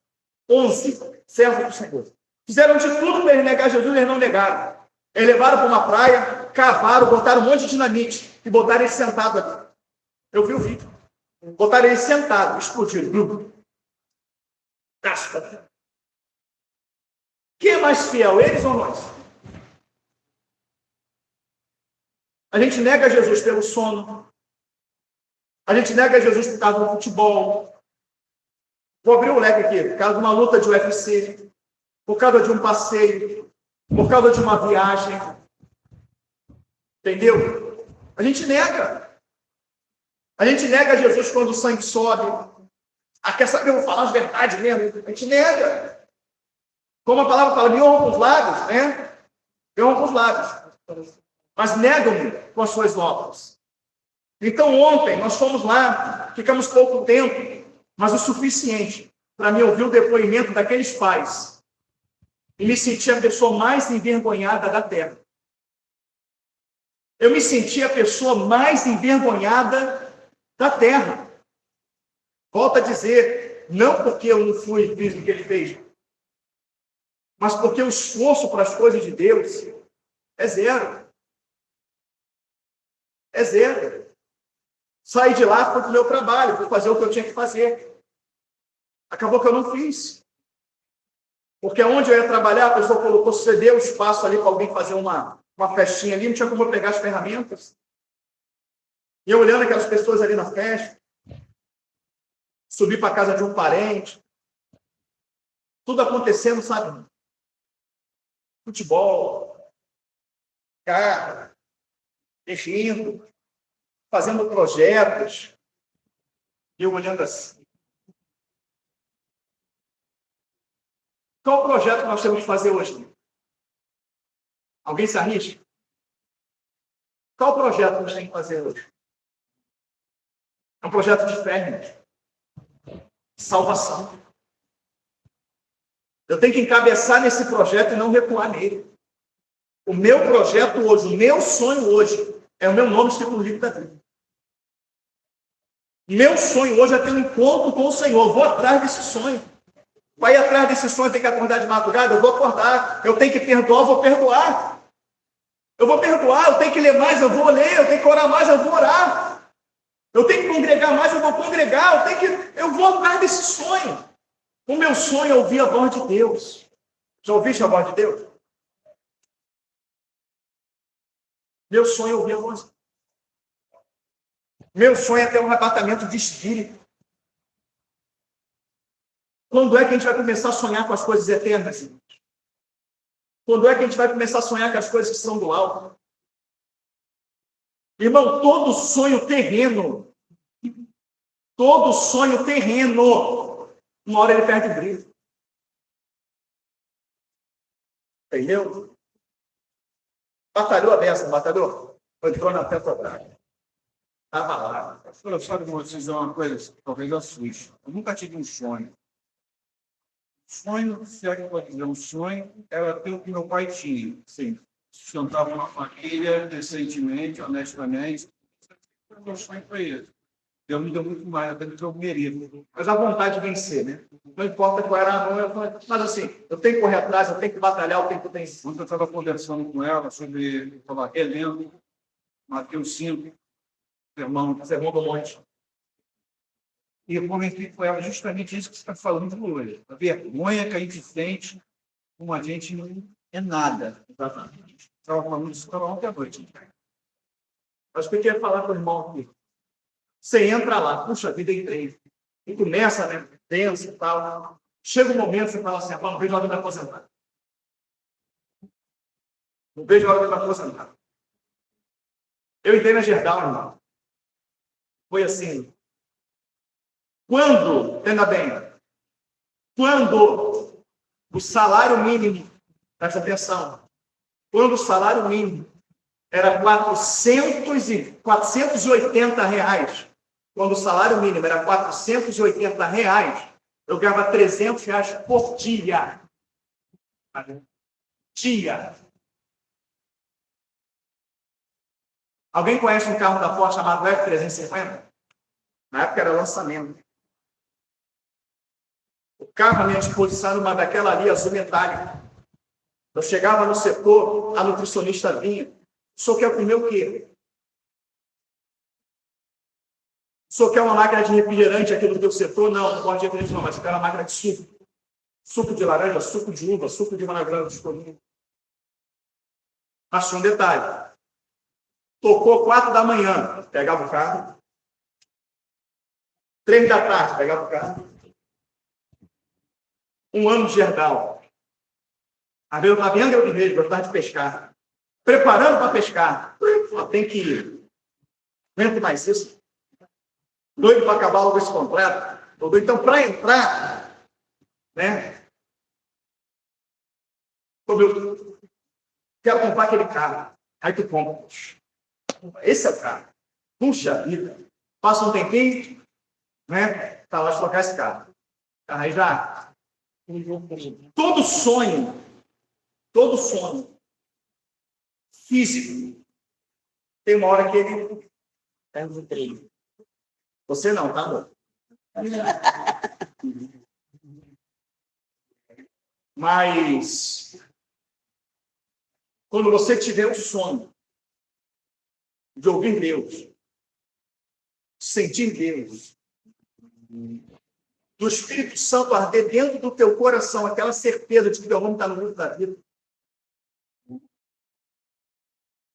11 servos do Senhor. Fizeram de tudo para eles negar Jesus e eles não negaram. Eles levaram para uma praia, cavaram, botaram um monte de dinamite e botaram eles sentados aqui. Eu vi o vídeo. Botaram eles sentados, explodiram. Casca. Quem é mais fiel, eles ou nós? A gente nega Jesus pelo sono. A gente nega Jesus por causa do futebol. Vou abrir o leque aqui. Por causa de uma luta de UFC. Por causa de um passeio. Por causa de uma viagem. Entendeu? A gente nega. A gente nega Jesus quando o sangue sobe. Ah, quer saber? Eu vou falar as verdades mesmo. A gente nega. Como a palavra fala, me honram com os lábios, né? Me honram com os lábios. Mas negam-me com as suas obras. Então, ontem, nós fomos lá, ficamos pouco tempo, mas o suficiente para me ouvir o depoimento daqueles pais e me sentir a pessoa mais envergonhada da terra. Eu me senti a pessoa mais envergonhada da terra. Volto a dizer, não porque eu não fiz o que ele fez, mas porque o esforço para as coisas de Deus é zero. É zero. Saí de lá, fui para o meu trabalho, fui fazer o que eu tinha que fazer. Acabou que eu não fiz. Porque onde eu ia trabalhar, a pessoa colocou, cedeu o espaço ali para alguém fazer uma festinha ali, não tinha como eu pegar as ferramentas. E eu olhando aquelas pessoas ali na festa, subi para a casa de um parente, Tudo acontecendo, sabe? Futebol, carro, dirigindo, fazendo projetos. E eu olhando assim. Qual projeto que nós temos que fazer hoje? Alguém se arrisca? Qual projeto nós temos que fazer hoje? É um projeto de fé, gente. Salvação. Eu tenho que encabeçar nesse projeto e não recuar nele. O meu projeto hoje, o meu sonho hoje, é o meu nome escrito no livro da vida. Meu sonho hoje é ter um encontro com o Senhor. Eu vou atrás desse sonho. Para ir atrás desse sonho, eu tenho que acordar de madrugada? Eu vou acordar. Eu tenho que perdoar, eu vou perdoar. Eu vou perdoar, eu tenho que ler mais, eu vou ler. Eu tenho que orar mais, eu vou orar. Eu tenho que congregar mais, eu vou congregar. Eu vou atrás desse sonho. O meu sonho é ouvir a voz de Deus. Já ouviste a voz de Deus? Meu sonho é ouvir a voz. Meu sonho é ter um arrebatamento de espírito. Quando é que a gente vai começar a sonhar com as coisas eternas, irmãos? Quando é que a gente vai começar a sonhar com as coisas que são do alto? Irmão, todo sonho terreno, uma hora ele perde o brilho. Entendeu? Batalhou a beça, batalhou? Entrou na Petrobras. Estava lá. Eu sabe vocês dizer uma coisa, talvez assuste. Eu nunca tive um sonho. Sonho, se é que eu vou dizer, um sonho era ter o que meu pai tinha. Sim. Sustentava uma família decentemente, honestamente. O meu sonho foi esse. Deus me deu muito mais até do que eu mereço. Mas a vontade de vencer, né? Não importa qual era a mão, mas assim, eu tenho que correr atrás, eu tenho que batalhar, eu tenho que vencer. Ontem eu estava conversando com ela sobre, estava relendo Mateus 5, sermão do monte. E eu comentei com ela justamente isso que você está falando hoje. A vergonha que a gente sente como a gente não é nada. Exatamente. Estava falando isso ontem à noite. Mas o que eu queria falar com o irmão aqui? Você entra lá, puxa, a vida entrei. E começa, né? Tenso e tal. Chega um momento que você fala assim, não vejo a hora de me aposentar. Não vejo a hora de me aposentar. Eu entrei na Gerdau, irmão. Foi assim. Quando, entenda bem, quando o salário mínimo, presta atenção, quando o salário mínimo era 480 reais, quando o salário mínimo era 480 reais, eu ganhava 300 reais por dia. Alguém conhece um carro da Ford chamado F350? Na época era lançamento. O carro à minha disposição era uma daquela ali, azul metálica. Eu chegava no setor, a nutricionista vinha. O senhor quer comer o quê? O senhor quer uma máquina de refrigerante aqui no teu setor? Não pode de refrigerante não, mas eu quero uma máquina de suco. Suco de laranja, suco de uva, suco de banana de escolhinha. Mas tinha um detalhe. Tocou 4 da manhã, pegava o carro. 3 da tarde, pegava o carro. Um ano de Gerdau. Às vezes eu estava em Angra do Reis, gostava de pescar. Preparando para pescar. Tem que ir. Aguento mais isso. Doido para acabar logo esse completo. Então, para entrar, né? Eu quero comprar aquele carro. Aí tu compra. Esse é o carro. Puxa vida. Passa um tempinho, né? Tá lá de trocar esse carro. Aí já. Todo sonho físico tem uma hora que ele perde o treino. Você não, tá, amor? Mas quando você tiver o sonho de ouvir Deus, sentir Deus, do Espírito Santo arder dentro do teu coração, aquela certeza de que teu nome está no livro da vida,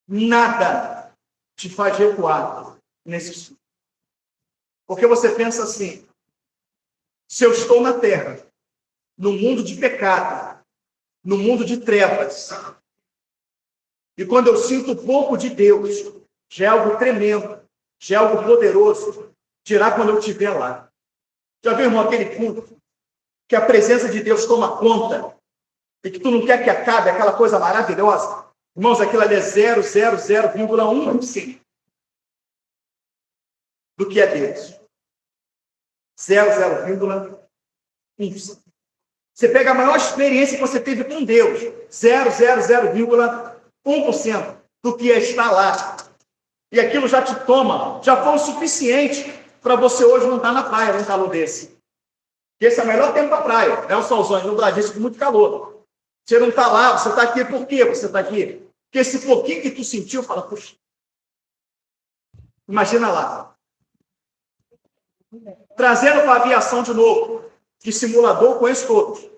nada te faz recuar nesse sonho. Porque você pensa assim, se eu estou na terra, no mundo de pecado, no mundo de trevas. E quando eu sinto um pouco de Deus, já é algo tremendo, já é algo poderoso, dirá quando eu estiver lá. Já viu, irmão, aquele culto que a presença de Deus toma conta e que tu não quer que acabe, aquela coisa maravilhosa? Irmãos, aquilo ali é 0,0,1% do que é Deus. 0,1%. Você pega a maior experiência que você teve com Deus, 0,1% do que é estar lá. E aquilo já te toma, já foi o suficiente para você hoje não estar na praia num calor desse. Esse é o melhor tempo para a praia. É o solzão, não dá disso com muito calor. Você não está lá, você está aqui por quê você está aqui? Porque esse pouquinho que tu sentiu, fala, puxa. Imagina lá. Trazendo para a aviação de novo, que simulador conheço todos.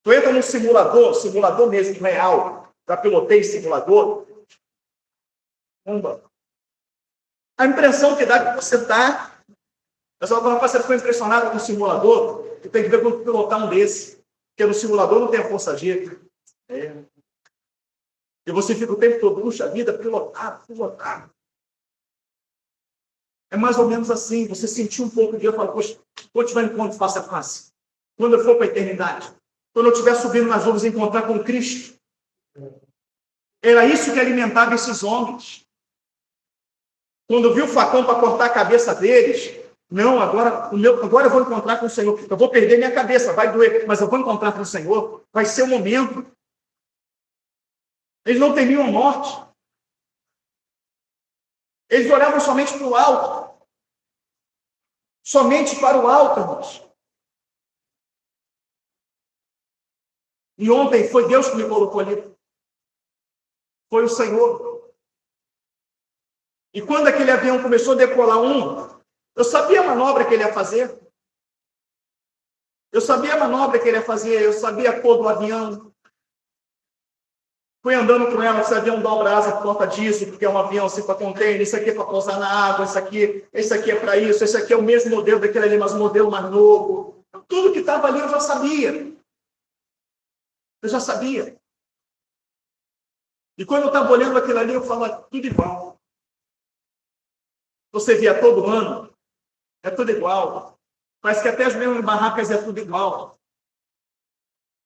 Tu entra num simulador mesmo, real, já pilotei simulador. A impressão que dá que você está... Pessoal, quando você ficou impressionado com o simulador, tu tem que ver quando pilotar um desse. Porque no simulador não tem a força G. E você fica o tempo todo, puxa vida, pilotar. É mais ou menos assim, você sentiu um pouco de eu falo, poxa, vou te dar encontro face a face. Quando eu for para a eternidade, quando eu estiver subindo nas nuvens e encontrar com Cristo. Era isso que alimentava esses homens. Quando eu vi o facão para cortar a cabeça deles, não, agora eu vou encontrar com o Senhor. Eu vou perder minha cabeça, vai doer, mas eu vou encontrar com o Senhor. Vai ser o momento. Eles não temiam a morte. Eles olhavam somente para o alto. Somente para o alto, irmãos. E ontem foi Deus que me colocou ali. Foi o Senhor. E quando aquele avião começou a decolar eu sabia a manobra que ele ia fazer. Eu sabia a cor do avião. Fui andando com ela, esse avião dobra a asa por conta disso, porque é um avião assim para container, isso aqui é para pousar na água, esse aqui é para isso, esse aqui é o mesmo modelo daquele ali, mas um modelo mais novo. Tudo que estava ali eu já sabia. E quando eu estava olhando aquilo ali, eu falava, tudo igual. Você via todo ano, é tudo igual. Parece que até as mesmas barracas é tudo igual.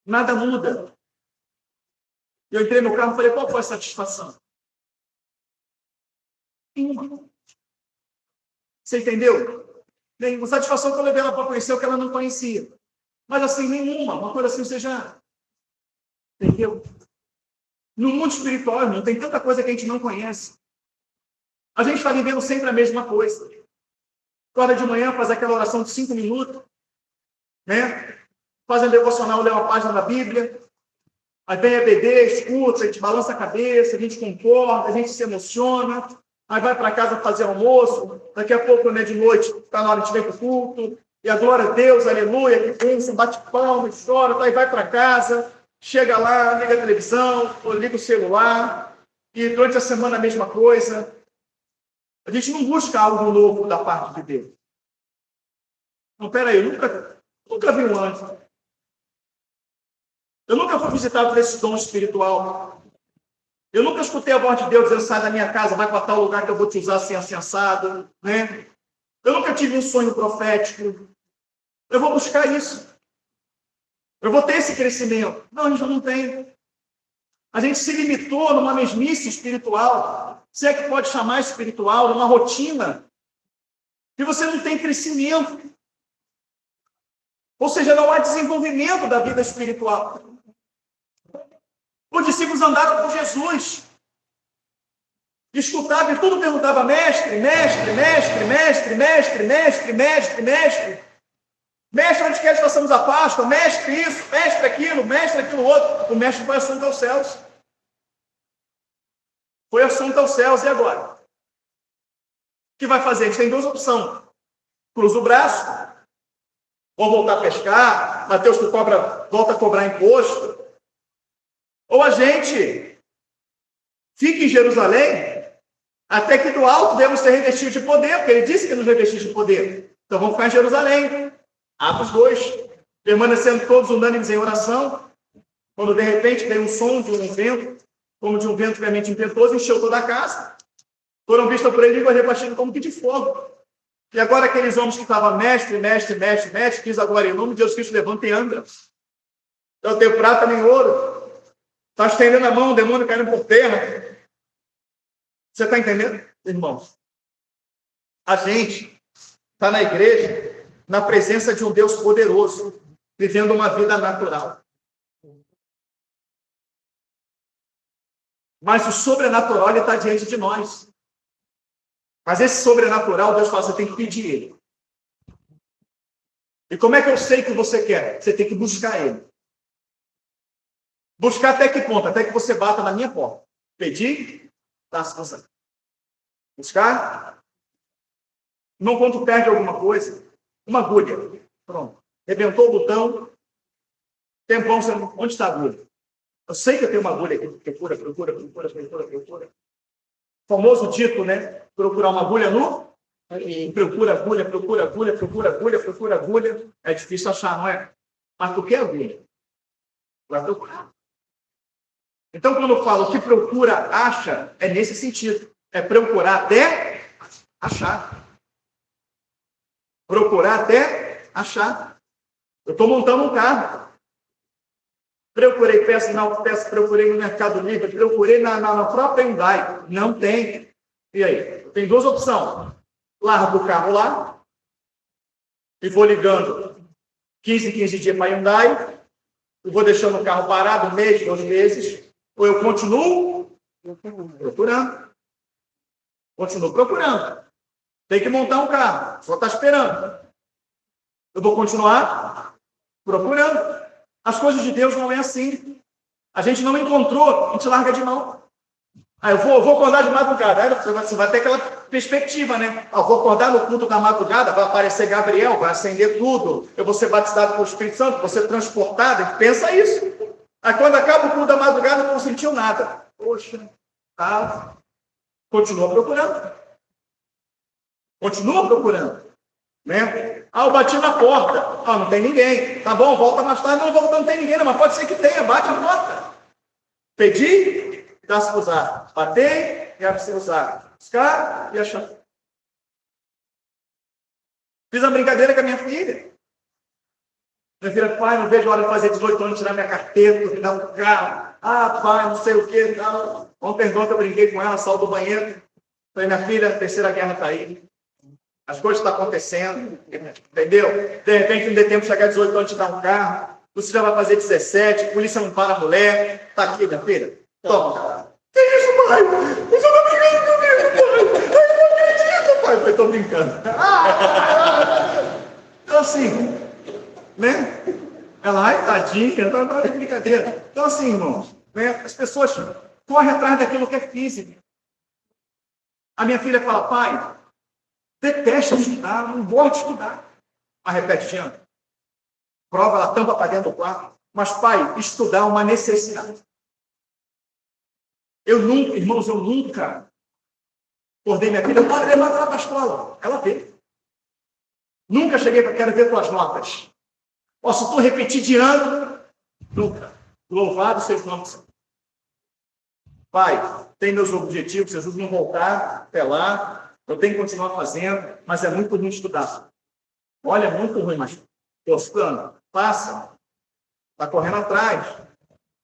Nada muda. Eu entrei no carro e falei, qual foi a satisfação? Nenhuma. Você entendeu? Nenhuma. Satisfação que eu levei ela para conhecer o que ela não conhecia. Mas assim, nenhuma. Uma coisa assim, você já... Entendeu? No mundo espiritual, irmão, tem tanta coisa que a gente não conhece. A gente está vivendo sempre a mesma coisa. Acorda de manhã, faz aquela oração de 5 minutos, né? Faz a devocional, lê uma página da Bíblia. Aí vem a EBD, escuta, a gente balança a cabeça, a gente concorda, a gente se emociona. Aí vai para casa fazer almoço. Daqui a pouco, né, de noite, está na hora de vir para o culto. E a glória a Deus, aleluia, que pensa, bate palma, chora. Aí vai para casa, chega lá, liga a televisão, ou liga o celular. E durante a semana a mesma coisa. A gente não busca algo novo da parte de Deus. Não, peraí, eu nunca vi um anjo. Eu nunca fui visitado por esse dom espiritual. Eu nunca escutei a voz de Deus dizendo, sai da minha casa, vai para tal lugar que eu vou te usar assim assado, né? Eu nunca tive um sonho profético. Eu vou buscar isso. Eu vou ter esse crescimento. Não, a gente não tem. A gente se limitou numa mesmice espiritual. Se é que pode chamar espiritual, numa rotina. E você não tem crescimento. Ou seja, não há desenvolvimento da vida espiritual. Os discípulos andaram com Jesus. Escutavam e tudo perguntava, mestre. Mestre, onde quer que façamos a Páscoa? Mestre isso, mestre aquilo outro. O mestre foi assunto aos céus. Foi assunto aos céus, e agora? O que vai fazer? A gente tem duas opções. Cruza o braço, ou voltar a pescar, Mateus que volta a cobrar imposto. Ou a gente fica em Jerusalém, até que do alto devemos ser revestidos de poder, porque ele disse que nos revestiu de poder. Então vamos ficar em Jerusalém. Atos 2. permanecendo todos unânimes em oração, quando de repente veio um som de um vento, como de um vento realmente impetuoso, encheu toda a casa. Foram vistas por ele línguas repartidas como que de fogo. E agora aqueles homens que estavam mestre, diz agora, em nome de Jesus Cristo, levanta e anda. Não tem prata nem ouro. Está estendendo a mão, o demônio caindo por terra. Você está entendendo, irmãos? A gente está na igreja, na presença de um Deus poderoso, vivendo uma vida natural. Mas o sobrenatural está diante de nós. Mas esse sobrenatural, Deus fala, você tem que pedir ele. E como é que eu sei que você quer? Você tem que buscar ele. Buscar até que ponto? Até que você bata na minha porta. Pedir, dá-se você. Buscar. Não, quando perde alguma coisa, uma agulha. Pronto. Rebentou o botão. Tempão, onde está a agulha? Eu sei que eu tenho uma agulha aqui. Procura. Famoso dito, né? Procurar uma agulha no... Procura agulha. É difícil achar, não é? Mas por que agulha? Vai procurar. Então, quando eu falo que procura, acha, é nesse sentido. É procurar até achar. Procurar até achar. Eu estou montando um carro. Procurei peça, procurei no Mercado Livre, procurei na própria Hyundai. Não tem. E aí? Tem duas opções. Largo o carro lá e vou ligando 15 dias para a Hyundai. Eu vou deixando o carro parado 1 mês, 2 meses. Ou eu continuo procurando. Continuo procurando. Tem que montar um carro. Só está esperando. Eu vou continuar procurando. As coisas de Deus não é assim. A gente não encontrou, a gente larga de mão. Eu vou acordar de madrugada. Aí você vai ter aquela perspectiva, né? Eu vou acordar no culto da madrugada, vai aparecer Gabriel, vai acender tudo. Eu vou ser batizado pelo Espírito Santo, vou ser transportado. Pensa isso. Aí quando acaba o culto da madrugada, não sentiu nada. Poxa, continua procurando. Continua procurando. Né? Eu bati na porta. Não tem ninguém. Tá bom, volta mais tarde. Não tem ninguém, não, mas pode ser que tenha. Bate a porta. Pedi, dá-se usar. Batei, dá-se usar. Buscar e achar. Fiz uma brincadeira com a minha filha. Minha filha, pai, não vejo a hora de fazer 18 anos, tirar minha carteira, tirar um carro. Pai, não sei o quê. Ontem eu brinquei com ela, saí do banheiro. Falei, minha filha, a terceira guerra está aí. As coisas estão acontecendo, entendeu? De repente, não dê tempo de chegar a 18 anos, te dar um carro. Você já vai fazer 17, a polícia não para a mulher. Está aqui, minha filha. Toma. Que isso, pai? Você está brincando comigo, pai? Eu não acredito, pai. Eu estou brincando. Então, assim, né? Ela, tadinha, não é brincadeira. Então, assim, irmãos, né? As pessoas correm atrás daquilo que é físico. A minha filha fala, pai, detesta estudar, não gosta de estudar. Mas repete, Jean. Prova, ela tampa para dentro do quarto. Mas, pai, estudar é uma necessidade. Irmãos, eu nunca acordei minha filha, pode levar ela para a escola. Ela vê. Nunca cheguei para quero ver tuas notas. Posso tu repetir de ano? Nunca. Louvado seja o nome do Senhor. Pai, tem meus objetivos, se Jesus não voltar até lá, eu tenho que continuar fazendo, mas é muito ruim estudar. Olha, é muito ruim, mas estou estudando. Passa. Está correndo atrás.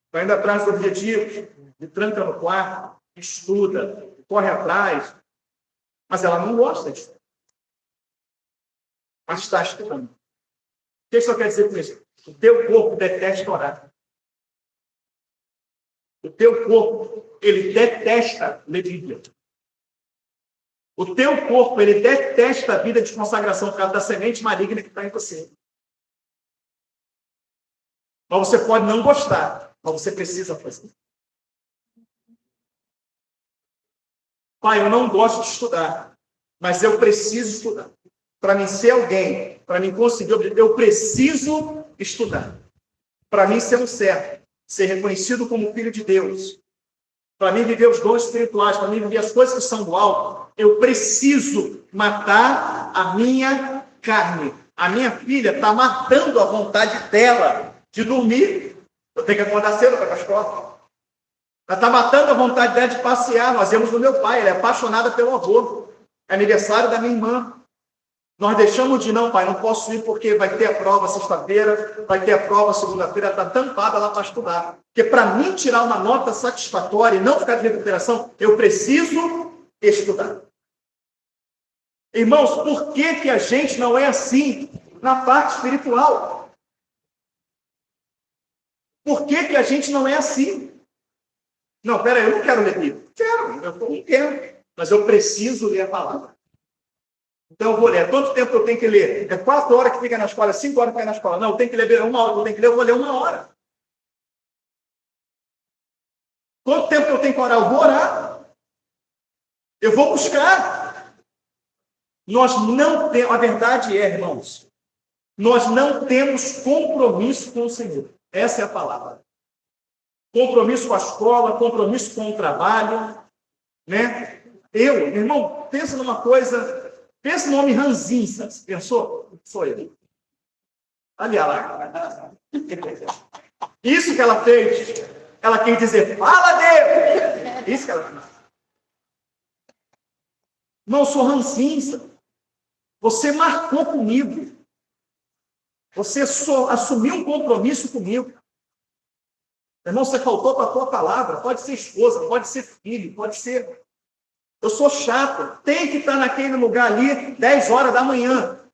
Está indo atrás dos objetivos. Me tranca no quarto. Estuda. Corre atrás. Mas ela não gosta de estudar. Mas está estudando. O que isso quer dizer com isso? O teu corpo detesta orar. O teu corpo, ele detesta ler Bíblia. O teu corpo, ele detesta a vida de consagração por causa da semente maligna que está em você. Mas você pode não gostar, mas você precisa fazer. Pai, eu não gosto de estudar, mas eu preciso estudar. Para mim ser alguém, para mim conseguir, eu preciso estudar. Para mim ser um servo, ser reconhecido como filho de Deus. Para mim viver os dons espirituais, para mim viver as coisas que são do alto, eu preciso matar a minha carne. A minha filha está matando a vontade dela de dormir. Eu tenho que acordar cedo para ir para a escola. Ela está matando a vontade dela de passear. Nós íamos no meu pai, ela é apaixonada pelo avô. É aniversário da minha irmã. Nós deixamos de não, pai, não posso ir porque vai ter a prova sexta-feira, vai ter a prova segunda-feira, está tampada lá para estudar. Porque para mim tirar uma nota satisfatória e não ficar de recuperação, eu preciso estudar. Irmãos, por que a gente não é assim na parte espiritual? Por que a gente não é assim? Não, peraí, eu não quero ler livro. Eu não quero, mas eu preciso ler a palavra. Então eu vou ler. Quanto tempo eu tenho que ler? É 4 horas que fica na escola, 5 horas que fica na escola. Não, eu tenho que ler 1 hora, eu tenho que ler, eu vou ler 1 hora. Quanto tempo eu tenho que orar? Eu vou orar. Eu vou buscar. Nós não temos, a verdade é, irmãos, nós não temos compromisso com o Senhor. Essa é a palavra. Compromisso com a escola, compromisso com o trabalho, né? Irmão, pensa numa coisa. Pensa no homem ranzinza. Pensou? Sou eu. Ali, lá. Isso que ela fez. Ela quis dizer, fala Deus. Isso que ela fez. Não sou ranzinza. Você marcou comigo. Você só assumiu um compromisso comigo. Irmão, você faltou para a tua palavra. Pode ser esposa, pode ser filho, pode ser... Eu sou chato, tem que estar naquele lugar ali 10 horas da manhã.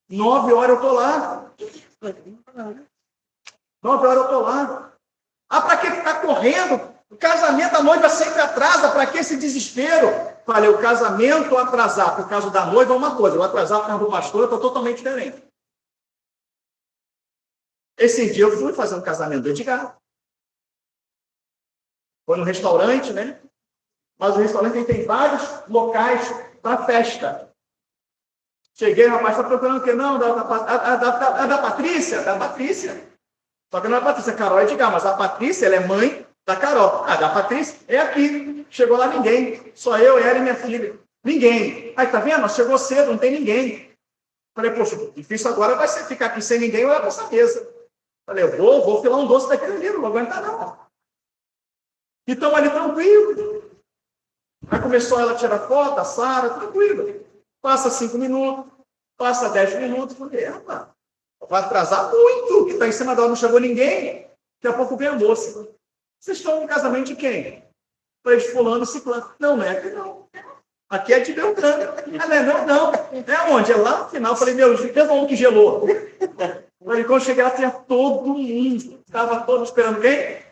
9 horas eu estou lá. 9 horas eu estou lá. Ah, para que ficar correndo? O casamento, a noiva sempre atrasa. Para que esse desespero? Falei, o casamento atrasar por causa da noiva é uma coisa. O atrasar por causa do pastor está totalmente diferente. Esse dia eu fui fazer um casamento do Edgar. Foi no restaurante, né? Mas o restaurante tem vários locais para festa. Cheguei, o rapaz está procurando o quê? Não, da Patrícia. Da Patrícia. Só que não é a Patrícia, a Carol é Edgar, mas a Patrícia, ela é mãe da Carol. Ah, da Patrícia é aqui. Chegou lá ninguém. Só eu, ela e minha filha. Ninguém. Aí, tá vendo? Chegou cedo, não tem ninguém. Falei, poxa, difícil agora vai ser ficar aqui sem ninguém e olhar para essa mesa. Falei, eu vou filar um doce daquele ali, não vou aguentar não. E estamos ali tranquilo. Aí começou ela a tirar foto, a Sara, tranquilo. Passa 5 minutos, passa 10 minutos. Falei, rapaz, vai atrasar muito, que está em cima da hora, não chegou ninguém. Daqui a pouco vem a moça. Vocês estão no casamento de quem? Falei, de fulano, ciclano. Não, não é aqui não. Aqui é de Beltrano. Não. É onde? É lá no final. Falei, meu, teve um que gelou. Falei, quando cheguei lá, tinha todo mundo. Estava todo esperando quem?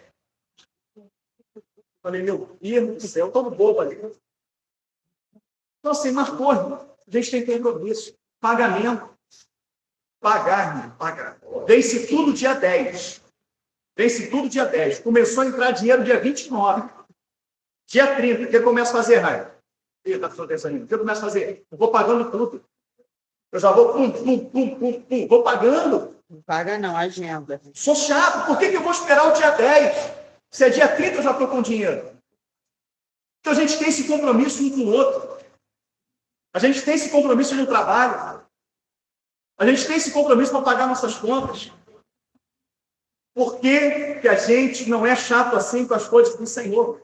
Falei, meu Deus do céu, todo bobo ali. Então, assim, marcou, a gente tem compromisso. Pagamento. Pagar. Vence tudo dia 10. Começou a entrar dinheiro dia 29. Dia 30, o que eu começo a fazer, Raio? O que eu começo a fazer? Eu vou pagando tudo. Eu já vou pum, vou pagando. Não paga não, agenda. Sou chato, por que eu vou esperar o dia 10? Se é dia 30, eu já estou com dinheiro. Então, a gente tem esse compromisso um com o outro. A gente tem esse compromisso no trabalho. A gente tem esse compromisso para pagar nossas contas. Por que a gente não é chato assim com as coisas do Senhor?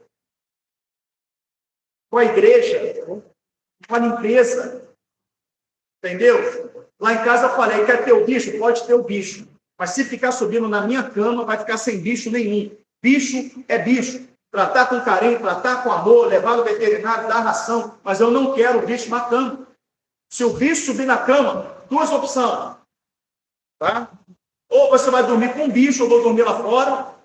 Com a igreja, com a limpeza. Entendeu? Lá em casa eu falei, quer ter o bicho? Pode ter o bicho. Mas se ficar subindo na minha cama, vai ficar sem bicho nenhum. Bicho é bicho. Tratar com carinho, tratar com amor, levar no veterinário, dar ração. Mas eu não quero o bicho matando. Se o bicho subir na cama, 2 opções. Tá? Ou você vai dormir com o bicho, ou vou dormir lá fora.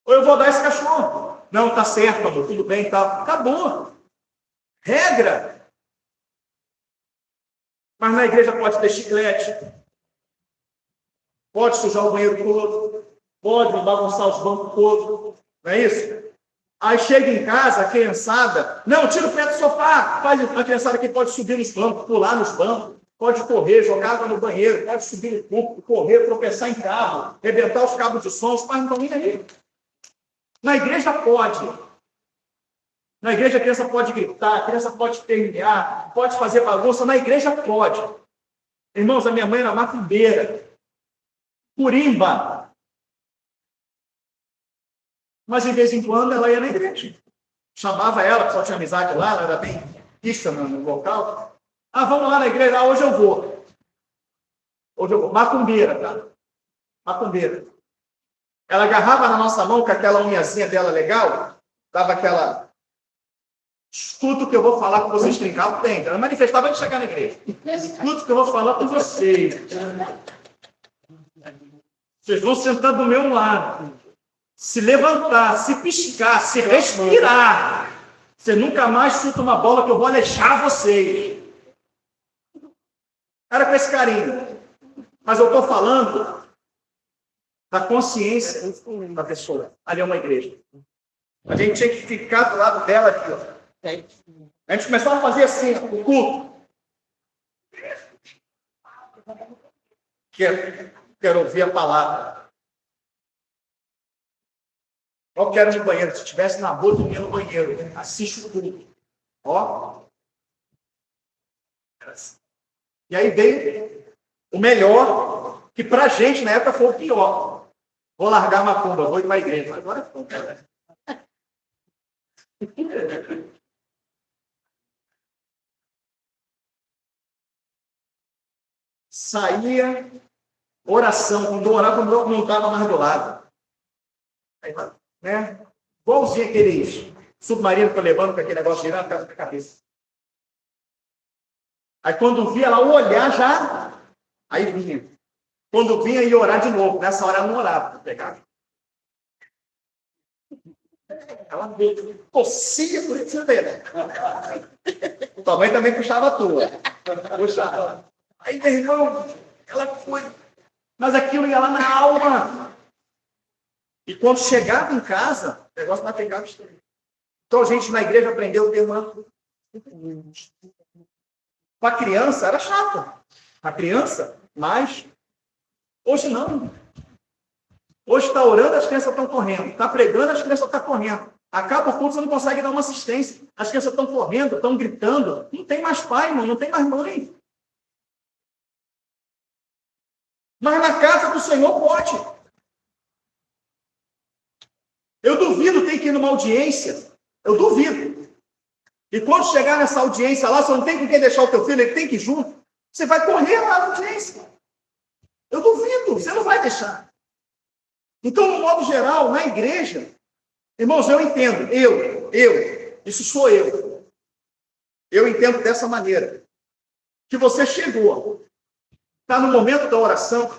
Ou eu vou dar esse cachorro. Não, tá certo, amor, tudo bem, tá. Acabou. Regra. Mas na igreja pode ter chiclete. Pode sujar o banheiro todo. Pode bagunçar os bancos todos. Não é isso? Aí chega em casa, a criançada, não, tira o pé do sofá, faz a criançada que pode subir nos bancos, pular nos bancos, pode correr, jogar água no banheiro, pode subir no púlpito, correr, tropeçar em carro, arrebentar os cabos de som, os pais não estão indo aí. Na igreja pode. Na igreja a criança pode gritar, a criança pode terminar, pode fazer bagunça, na igreja pode. Irmãos, a minha mãe era macumbeira. Curimba. Mas, de vez em quando, ela ia na igreja. Chamava ela, que só tinha amizade lá, ela era bem vista no local. Ah, vamos lá na igreja. Ah, hoje eu vou. Hoje eu vou. Macumbeira, tá? Macumbeira. Ela agarrava na nossa mão com aquela unhazinha dela legal, dava aquela... Escuta o que eu vou falar com vocês, trincavam, tem. Ela manifestava antes de chegar na igreja. Escuta o que eu vou falar com vocês. Vocês vão sentar do meu lado. Se levantar, se piscar, se respirar. Você nunca mais chuta uma bola que eu vou alejar vocês. Era com esse carinho. Mas eu estou falando da consciência da pessoa. Ali é uma igreja. A gente tinha que ficar do lado dela aqui, ó. A gente começava a fazer assim, o culto. Quero ouvir a palavra. Eu quero ir no banheiro. Se estivesse na rua, eu ia no banheiro. Assiste o culto. Ó. E aí veio o melhor, que pra gente na época foi o pior. Vou largar a macumba, vou ir para a igreja. Agora foi, cara. Saía oração, quando orava, não estava mais do lado. Aí, né? Igualzinho aquele submarino que eu levando com aquele negócio girando na cabeça. Aí quando via ela olhar já, aí vinha. Quando vinha ia orar de novo. Nessa hora ela não orava, pegava. Ela tossia por isso, né? Tua mãe também puxava a tua. Puxava. Aí, meu irmão, ela foi. Mas aquilo ia lá na alma. E quando chegava em casa, o negócio não pegava história. Então a gente na igreja aprendeu o termo. Para a criança era chato. A criança, mas hoje não. Hoje está orando, as crianças estão correndo. Está pregando, as crianças estão correndo. Acaba o culto, você não consegue dar uma assistência. As crianças estão correndo, estão gritando. Não tem mais pai, irmão, não tem mais mãe. Mas na casa do Senhor pode. Eu duvido ter que ir numa audiência. Eu duvido. E quando chegar nessa audiência lá, você não tem com quem deixar o teu filho, ele tem que ir junto. Você vai correr lá na audiência. Eu duvido, você não vai deixar. Então, no modo geral, na igreja, irmãos, eu entendo, isso sou eu. Eu entendo dessa maneira. Que você chegou, está no momento da oração,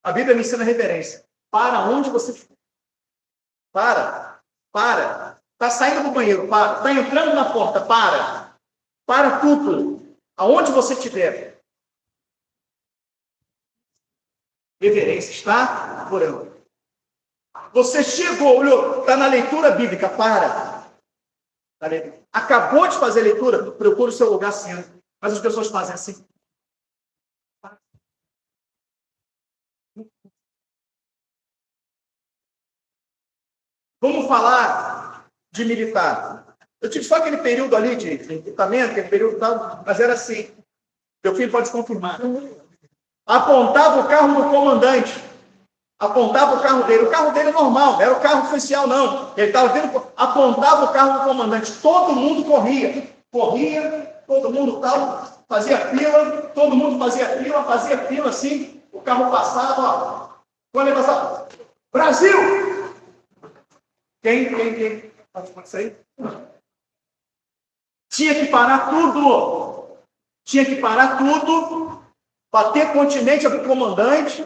a Bíblia me ensina a reverência. Para onde você for. Para. Está saindo do banheiro, para. Está entrando na porta, para. Para tudo. Aonde você estiver. Reverência, está orando. Você chegou, olhou, está na leitura bíblica, para. Acabou de fazer a leitura, procura o seu lugar sendo. Mas as pessoas fazem assim. Vamos falar de militar. Eu tive só aquele período ali de equipamento, aquele período tal, mas era assim. Meu filho pode confirmar. Apontava o carro do comandante. Apontava o carro dele. O carro dele é normal, não era o carro oficial, não. Ele estava vendo, apontava o carro do comandante. Todo mundo corria. Corria, todo mundo tal, fazia fila, todo mundo fazia fila assim. O carro passava, ó. Quando ele passava, Brasil! Quem? Pode isso aí? Tinha que parar tudo. Tinha que parar tudo, bater continência para o comandante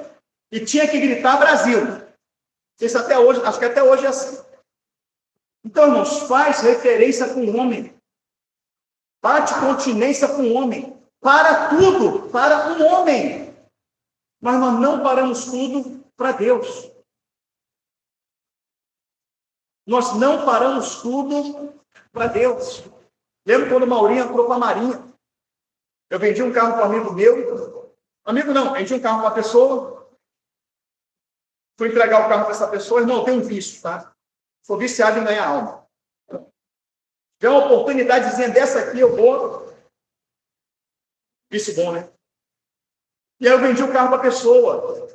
e tinha que gritar Brasil. Não sei se até hoje, acho que até hoje é assim. Então, irmãos, faz referência com o homem. Bate continência com o homem. Para tudo para um homem. Mas nós não paramos tudo para Deus. Nós não paramos tudo para Deus. Lembro quando o Maurinho entrou para a Marinha. Eu vendi um carro para um amigo meu. Amigo não, vendi um carro para uma pessoa. Fui entregar o carro para essa pessoa. Irmão, tem um vício, tá? Sou viciado em ganhar alma. Tem uma oportunidadezinha dessa aqui, eu vou. Vício bom, né? E aí eu vendi o carro para a pessoa.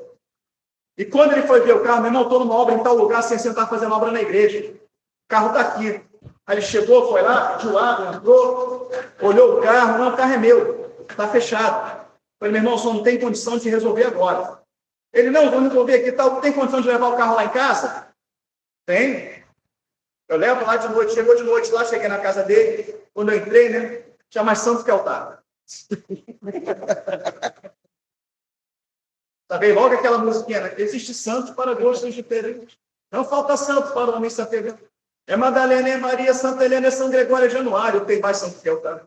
E quando ele foi ver o carro, meu irmão, estou numa obra em tal lugar, sem sentar fazendo obra na igreja. O carro está aqui. Aí ele chegou, foi lá, pediu água, entrou, olhou o carro, não, o carro é meu, está fechado. Eu falei, meu irmão, só não tem condição de resolver agora. Ele, não, vamos resolver aqui, tal, tem condição de levar o carro lá em casa? Tem. Eu levo lá de noite, chegou de noite lá, cheguei na casa dele, quando eu entrei, né, tinha mais santo que altar. Tá vendo? Logo aquela musiquinha, né? Existe santo para gostos diferentes. Não falta santo para o homem Santa Helena. É Madalena, é Maria, Santa Helena, é São Gregório, é Januário. Tem mais santo que altar.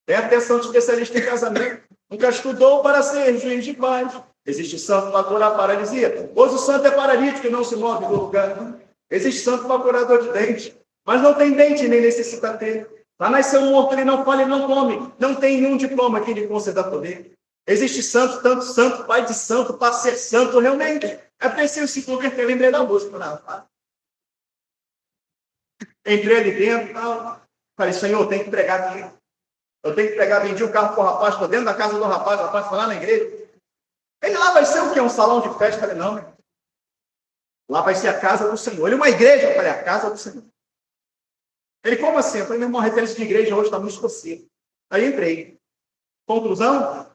Tem até santo especialista em casamento. Nunca estudou para ser juiz de paz. Existe santo para curar a paralisia. Hoje o santo é paralítico e não se move do lugar. Existe santo para curar dor de dente. Mas não tem dente, nem necessita ter. Lá nasceu morto, ele não fala e não come. Não tem nenhum diploma que lhe conceda poder. Existe santo, tanto santo, pai de santo, para ser santo realmente. É preciso se converter, lembrei da música. Entrei ali dentro, falei, Senhor, eu tenho que pregar aqui. Eu tenho que pregar, vendi o carro para o rapaz, estou dentro da casa do rapaz, o rapaz foi lá na igreja. Ele lá vai ser o quê? Um salão de festa? Eu falei, não, meu. Lá vai ser a casa do Senhor. Ele, uma igreja? Eu falei, a casa do Senhor. Ele, como assim? Eu falei, meu irmão, a referência de igreja hoje está muito escocida. Aí entrei. Conclusão?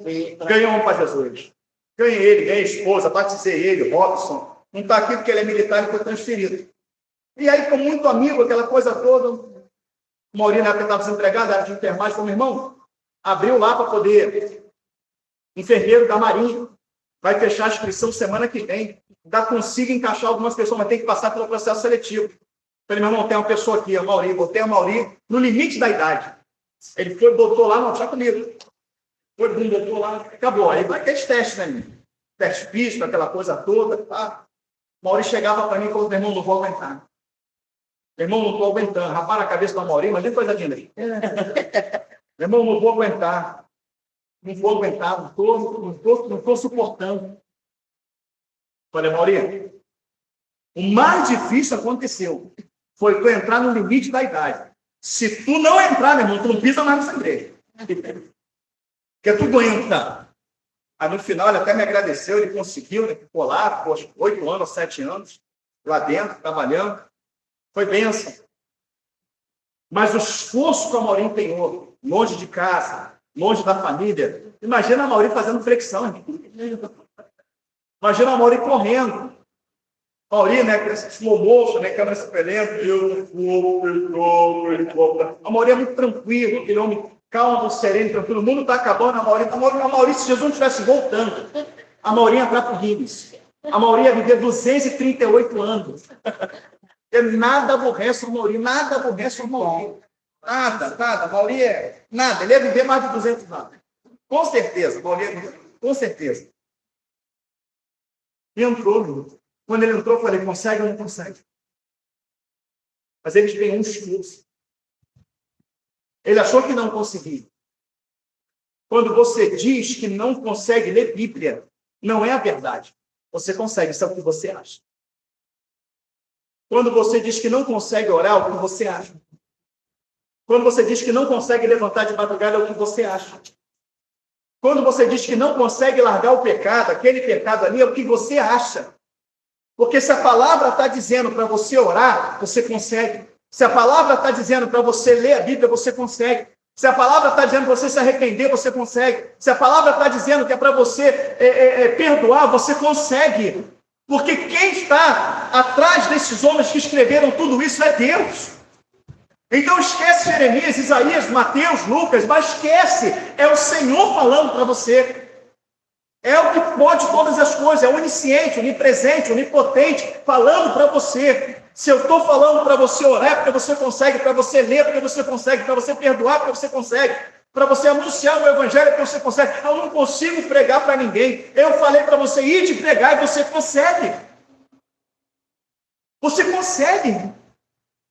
Ganhei um para Jesus. Ganhei ele, ganhei a esposa, batizei ele, Robson. Não está aqui porque ele é militar e foi transferido. E aí, com muito amigo, aquela coisa toda, o Maurinho, na época, estava desempregado, era de enfermagem, falou, meu irmão, abriu lá para poder, enfermeiro da Marinha, vai fechar a inscrição semana que vem, ainda consigo encaixar algumas pessoas, mas tem que passar pelo processo seletivo. Falei, meu irmão, tem uma pessoa aqui, o Maurinho, botei o Maurinho no limite da idade. Ele foi, botou lá, não, está comigo. Foi, botou lá, acabou. Aí vai aqueles testes, né, menino? Teste físico, aquela coisa toda. Tá? O Maurinho chegava para mim e falou, meu irmão, não vou aguentar. Meu irmão, não estou aguentando. Rapaz, a cabeça do Maurinho, mas nem coisa linda aí. Meu irmão, não vou aguentar. Não vou aguentar, não estou suportando. Falei, Maurinho, o mais difícil aconteceu. Foi tu entrar no limite da idade. Se tu não entrar, meu irmão, tu não pisa mais nessa igreja. Porque tu aguenta. Aí no final ele até me agradeceu, ele conseguiu, né? Ficou lá, ficou 8 anos, 7 anos, lá dentro, trabalhando. Foi bênção. Mas o esforço que a Maurinho empenhou, longe de casa, longe da família, imagina a Maurinho fazendo flexão. Imagina a Maurinho correndo. Maurinho, né, com esse slow motion, né, câmera super lenta, a Maurinho é muito tranquilo, aquele homem calmo, sereno, tranquilo, o mundo está acabando, a Maurinho, se Jesus não estivesse voltando, a Maurinho ia entrar para o Guinness. A Maurinho ia viver 238 anos. Nada aborrece o Maurinho, nada aborrece o Maurinho. Nada, Maurinho é nada, ele ia viver mais de 200 anos. Com certeza, Maurinho ia viver, com certeza. E entrou, quando ele entrou, eu falei, consegue ou não consegue? Mas ele tem um esforço. Ele achou que não conseguia. Quando você diz que não consegue ler Bíblia, não é a verdade. Você consegue, isso é o que você acha. Quando você diz que não consegue orar, é o que você acha. Quando você diz que não consegue levantar de madrugada, é o que você acha. Quando você diz que não consegue largar o pecado, aquele pecado ali, é o que você acha. Porque se a palavra está dizendo para você orar, você consegue. Se a palavra está dizendo para você ler a Bíblia, você consegue. Se a palavra está dizendo para você se arrepender, você consegue. Se a palavra está dizendo que é para você perdoar, você consegue. Porque quem está atrás desses homens que escreveram tudo isso é Deus. Então esquece Jeremias, Isaías, Mateus, Lucas, mas esquece. É o Senhor falando para você. É o que pode todas as coisas, é onisciente, onipresente, onipotente, falando para você. Se eu estou falando para você orar, é porque você consegue, para você ler, porque você consegue, para você perdoar, porque você consegue, para você anunciar o evangelho, porque você consegue. Eu não consigo pregar para ninguém. Eu falei para você ir de pregar e você consegue. Você consegue.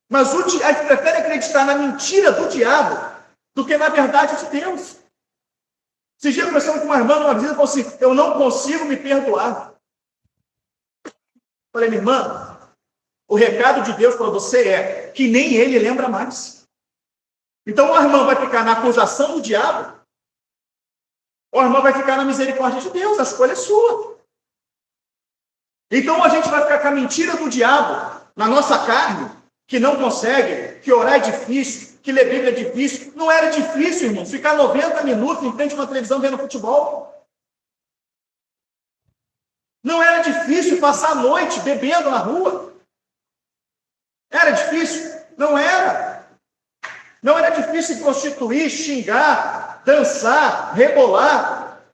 Mas a gente prefere acreditar na mentira do diabo do que na verdade de Deus. Esse dia conversando com uma irmã numa visita, falou assim, eu não consigo me perdoar. Falei, minha irmã, o recado de Deus para você é que nem ele lembra mais. Então a irmã vai ficar na acusação do diabo, ou a irmã vai ficar na misericórdia de Deus, a escolha é sua. Então a gente vai ficar com a mentira do diabo na nossa carne, que não consegue, que orar é difícil, que ler Bíblia é difícil. Não era difícil, irmão, ficar 90 minutos em frente a uma televisão vendo futebol. Não era difícil passar a noite bebendo na rua. Era difícil? Não era. Não era difícil se prostituir, xingar, dançar, rebolar.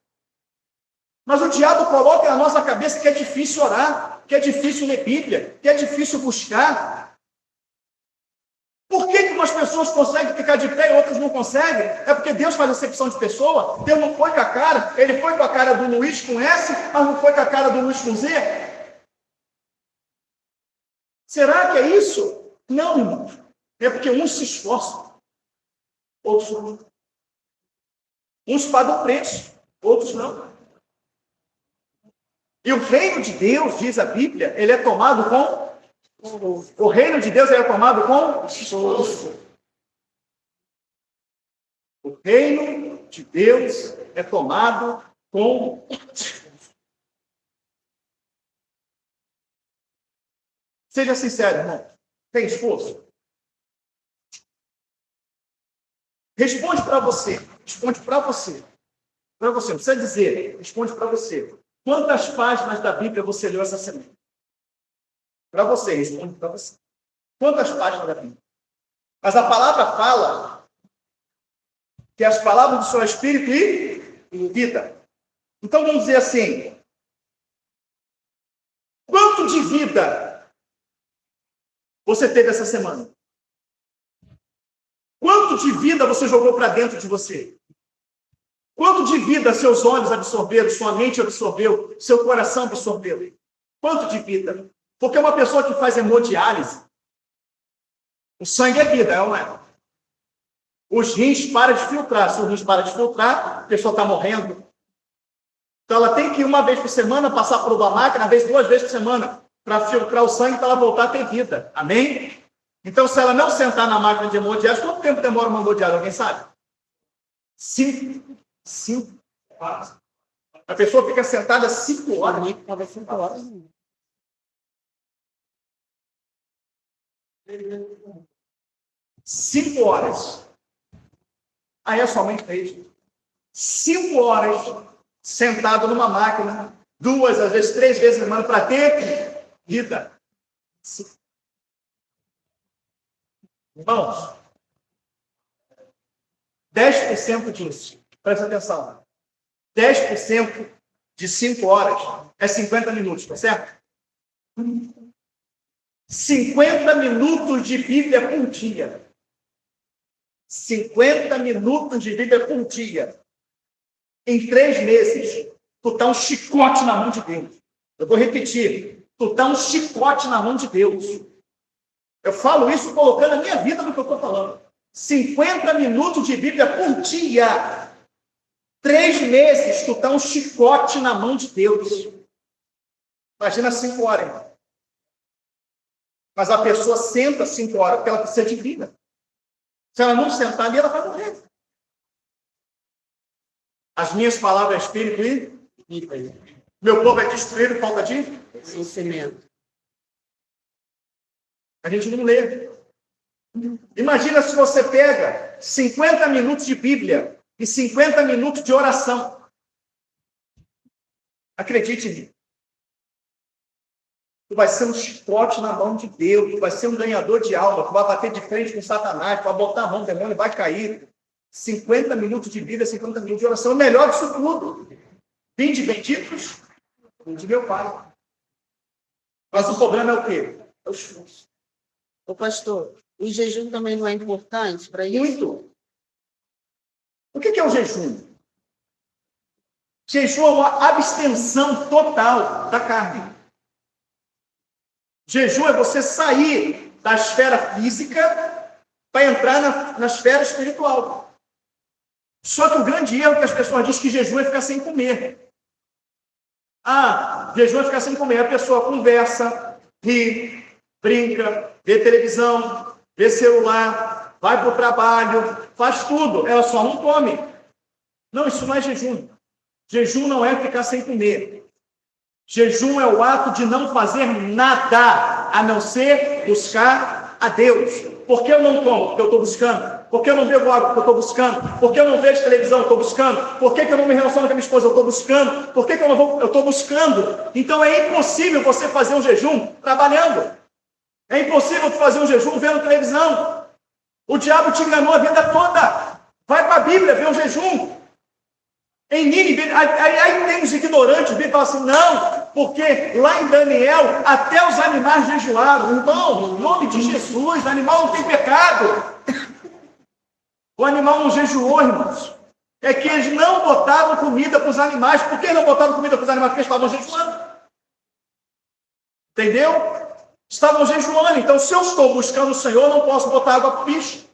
Mas o diabo coloca na nossa cabeça que é difícil orar, que é difícil ler Bíblia, que é difícil buscar. Por que umas pessoas conseguem ficar de pé e outras não conseguem? É porque Deus faz acepção de pessoa. Deus não foi com a cara. Ele foi com a cara do Luiz com S, mas não foi com a cara do Luiz com Z. Será que é isso? Não, irmão. É porque uns se esforçam, outros não. Uns pagam o preço, outros não. E o reino de Deus, diz a Bíblia, ele é tomado com... O reino de Deus é tomado com esforço. O reino de Deus é tomado com esforço. Seja sincero, irmão. Tem esforço? Responde para você. Responde para você. Para você. Não precisa dizer. Responde para você. Quantas páginas da Bíblia você leu essa semana? Para você, responde para você. Quantas páginas da Bíblia? Mas a palavra fala que as palavras do seu espírito e vida. Então vamos dizer assim: quanto de vida você teve essa semana? Quanto de vida você jogou para dentro de você? Quanto de vida seus olhos absorveram, sua mente absorveu, seu coração absorveu? Quanto de vida? Porque uma pessoa que faz hemodiálise, o sangue é vida, é ou não é? Os rins param de filtrar. Se o rins para de filtrar, a pessoa está morrendo. Então ela tem que ir uma vez por semana passar por uma máquina, às vezes 2 vezes por semana, para filtrar o sangue para ela voltar a ter vida. Amém? Então, se ela não sentar na máquina de hemodiálise, quanto tempo demora uma hemodiálise? Alguém sabe? 5 horas. A pessoa fica sentada 5 horas. 5 horas. 5 horas. Aí a sua mãe fez 5 horas sentado numa máquina, 2, às vezes 3 vezes por semana, para ter vida. Irmãos, 10% disso, presta atenção, 10% de 5 horas é 50 minutos, tá certo? 50 minutos de Bíblia por dia. 50 minutos de Bíblia por dia. Em 3 meses, tu tá um chicote na mão de Deus. Eu vou repetir. Tu tá um chicote na mão de Deus. Eu falo isso colocando a minha vida no que eu estou falando. 50 minutos de Bíblia por dia. 3 meses, tu tá um chicote na mão de Deus. Imagina 5 horas, irmão. Mas a pessoa senta 5 horas porque ela precisa de vida. Se ela não sentar ali, ela vai morrer. As minhas palavras é espírito e meu povo é destruído por falta de conhecimento. A gente não lê. Imagina se você pega 50 minutos de Bíblia e 50 minutos de oração. Acredite em mim. Tu vai ser um chicote na mão de Deus, tu vai ser um ganhador de alma, tu vai bater de frente com Satanás, tu vai botar a mão, o demônio vai cair. 50 minutos de Bíblia, 50 minutos de oração, o melhor disso tudo. Vinde benditos, de meu Pai. Mas o problema é o quê? É o esforço. Ô pastor, o jejum também não é importante para isso? Muito. O que é o jejum? Jejum é uma abstenção total da carne. Jejum é você sair da esfera física para entrar na esfera espiritual. Só que o grande erro é que as pessoas dizem que jejum é ficar sem comer. Jejum é ficar sem comer. A pessoa conversa, ri, brinca, vê televisão, vê celular, vai para o trabalho, faz tudo. Ela só não come. Não, isso não é jejum. Jejum não é ficar sem comer. Jejum é o ato de não fazer nada, a não ser buscar a Deus. Por que eu não como? Porque eu estou buscando. Por que eu não bebo água? Porque eu estou buscando. Por que eu não vejo televisão? Eu estou buscando. Por que eu não me relaciono com a minha esposa? Eu estou buscando. Por que eu não vou? Eu estou buscando. Então é impossível você fazer um jejum trabalhando. É impossível fazer um jejum vendo televisão. O diabo te enganou a vida toda. Vai para a Bíblia ver um jejum. Em Nínive, aí tem os ignorantes, que falam assim, não, porque lá em Daniel, até os animais jejuaram. Irmão, no nome de Jesus, o animal não tem pecado. O animal não jejuou, irmãos. É que eles não botaram comida para os animais. Por que não botaram comida para os animais? Porque estavam jejuando. Entendeu? Estavam jejuando. Então, se eu estou buscando o Senhor, eu não posso botar água para o bicho.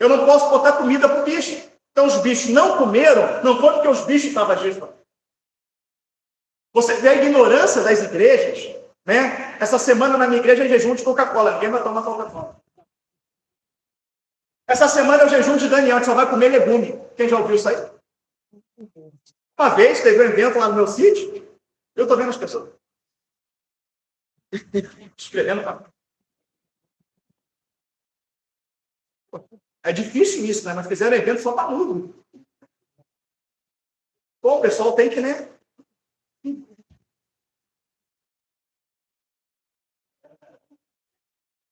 Eu não posso botar comida para o bicho. Então, os bichos não comeram, não foi porque os bichos estavam jejuando. Você vê a ignorância das igrejas, né? Essa semana na minha igreja é jejum de Coca-Cola. Ninguém vai tomar Coca-Cola. Essa semana é o jejum de Daniel, a gente só vai comer legume. Quem já ouviu isso aí? Uma vez teve um evento lá no meu sítio, eu estou vendo as pessoas escrevendo. É difícil isso, né? Mas fizeram evento só para mudo. Pô, o pessoal tem que, né?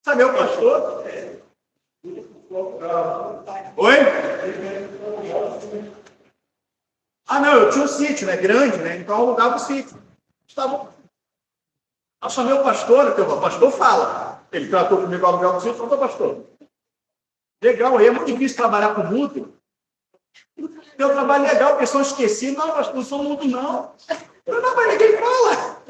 Sabe meu pastor? Oi? Ah, não, eu tinha um sítio, né? Grande, né? Então eu alugava o sítio. Estava. Eu chamei o pastor, que o pastor fala. Ele tratou comigo ao alugar o sítio, falou, pastor. Legal, aí é muito difícil trabalhar com mudo. Meu trabalho é legal, porque são esquecidos. Não, pastor, não sou mudo, não. Eu não, mas ninguém fala.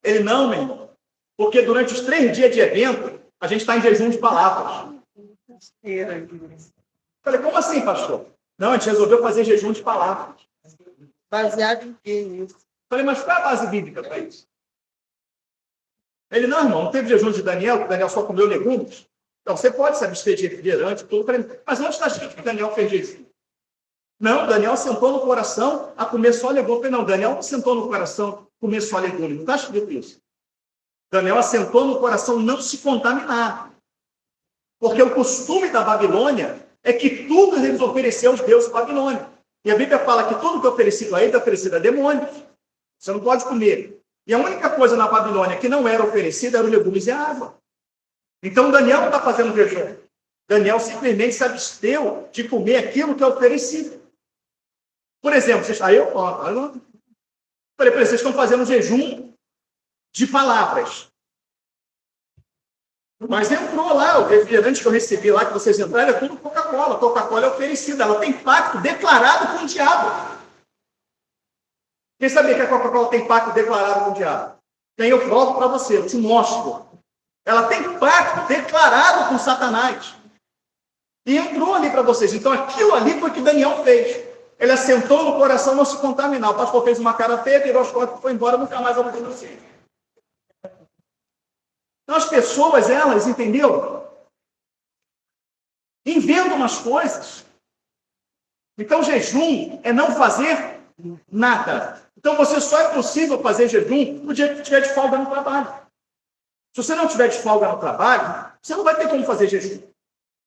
Ele não, meu irmão. Porque durante os 3 dias de evento, a gente está em jejum de palavras. Falei, como assim, pastor? Não, a gente resolveu fazer jejum de palavras. Baseado em que isso? Falei, mas qual é a base bíblica para isso? Ele, não, irmão, não teve jejum de Daniel, que Daniel só comeu legumes. Então, você pode se abster de refrigerante, tudo. Mas onde está escrito que Daniel fez jejum? Não, Daniel sentou no coração a comer só legumes. Falei, não, Daniel não sentou no coração a comer só legumes. Não está escrito isso. Daniel assentou no coração não se contaminar. Porque o costume da Babilônia é que tudo eles ofereciam aos deuses da Babilônia. E a Bíblia fala que tudo que é oferecido a ele é oferecido a demônios. Você não pode comer. E a única coisa na Babilônia que não era oferecida eram legumes e água. Então Daniel não está fazendo jejum. Daniel simplesmente se absteu de comer aquilo que é oferecido. Por exemplo, vocês estão fazendo jejum de palavras. Mas entrou lá, o refrigerante que eu recebi lá, que vocês entraram, é tudo Coca-Cola. Coca-Cola é oferecida, ela tem pacto declarado com o diabo. Quem sabia que a Coca-Cola tem pacto declarado com o diabo? Tem, eu provo para você, eu te mostro. Ela tem pacto declarado com Satanás. E entrou ali para vocês. Então aquilo ali foi o que Daniel fez. Ele assentou no coração não se contaminar. O pastor fez uma cara feia, virou as costas e foi embora, nunca mais ouviu assim. Então as pessoas, elas, entendeu? Inventam umas coisas. Então jejum é não fazer nada. Então você só é possível fazer jejum no dia que tiver de folga no trabalho. Se você não tiver de folga no trabalho, você não vai ter como fazer jejum.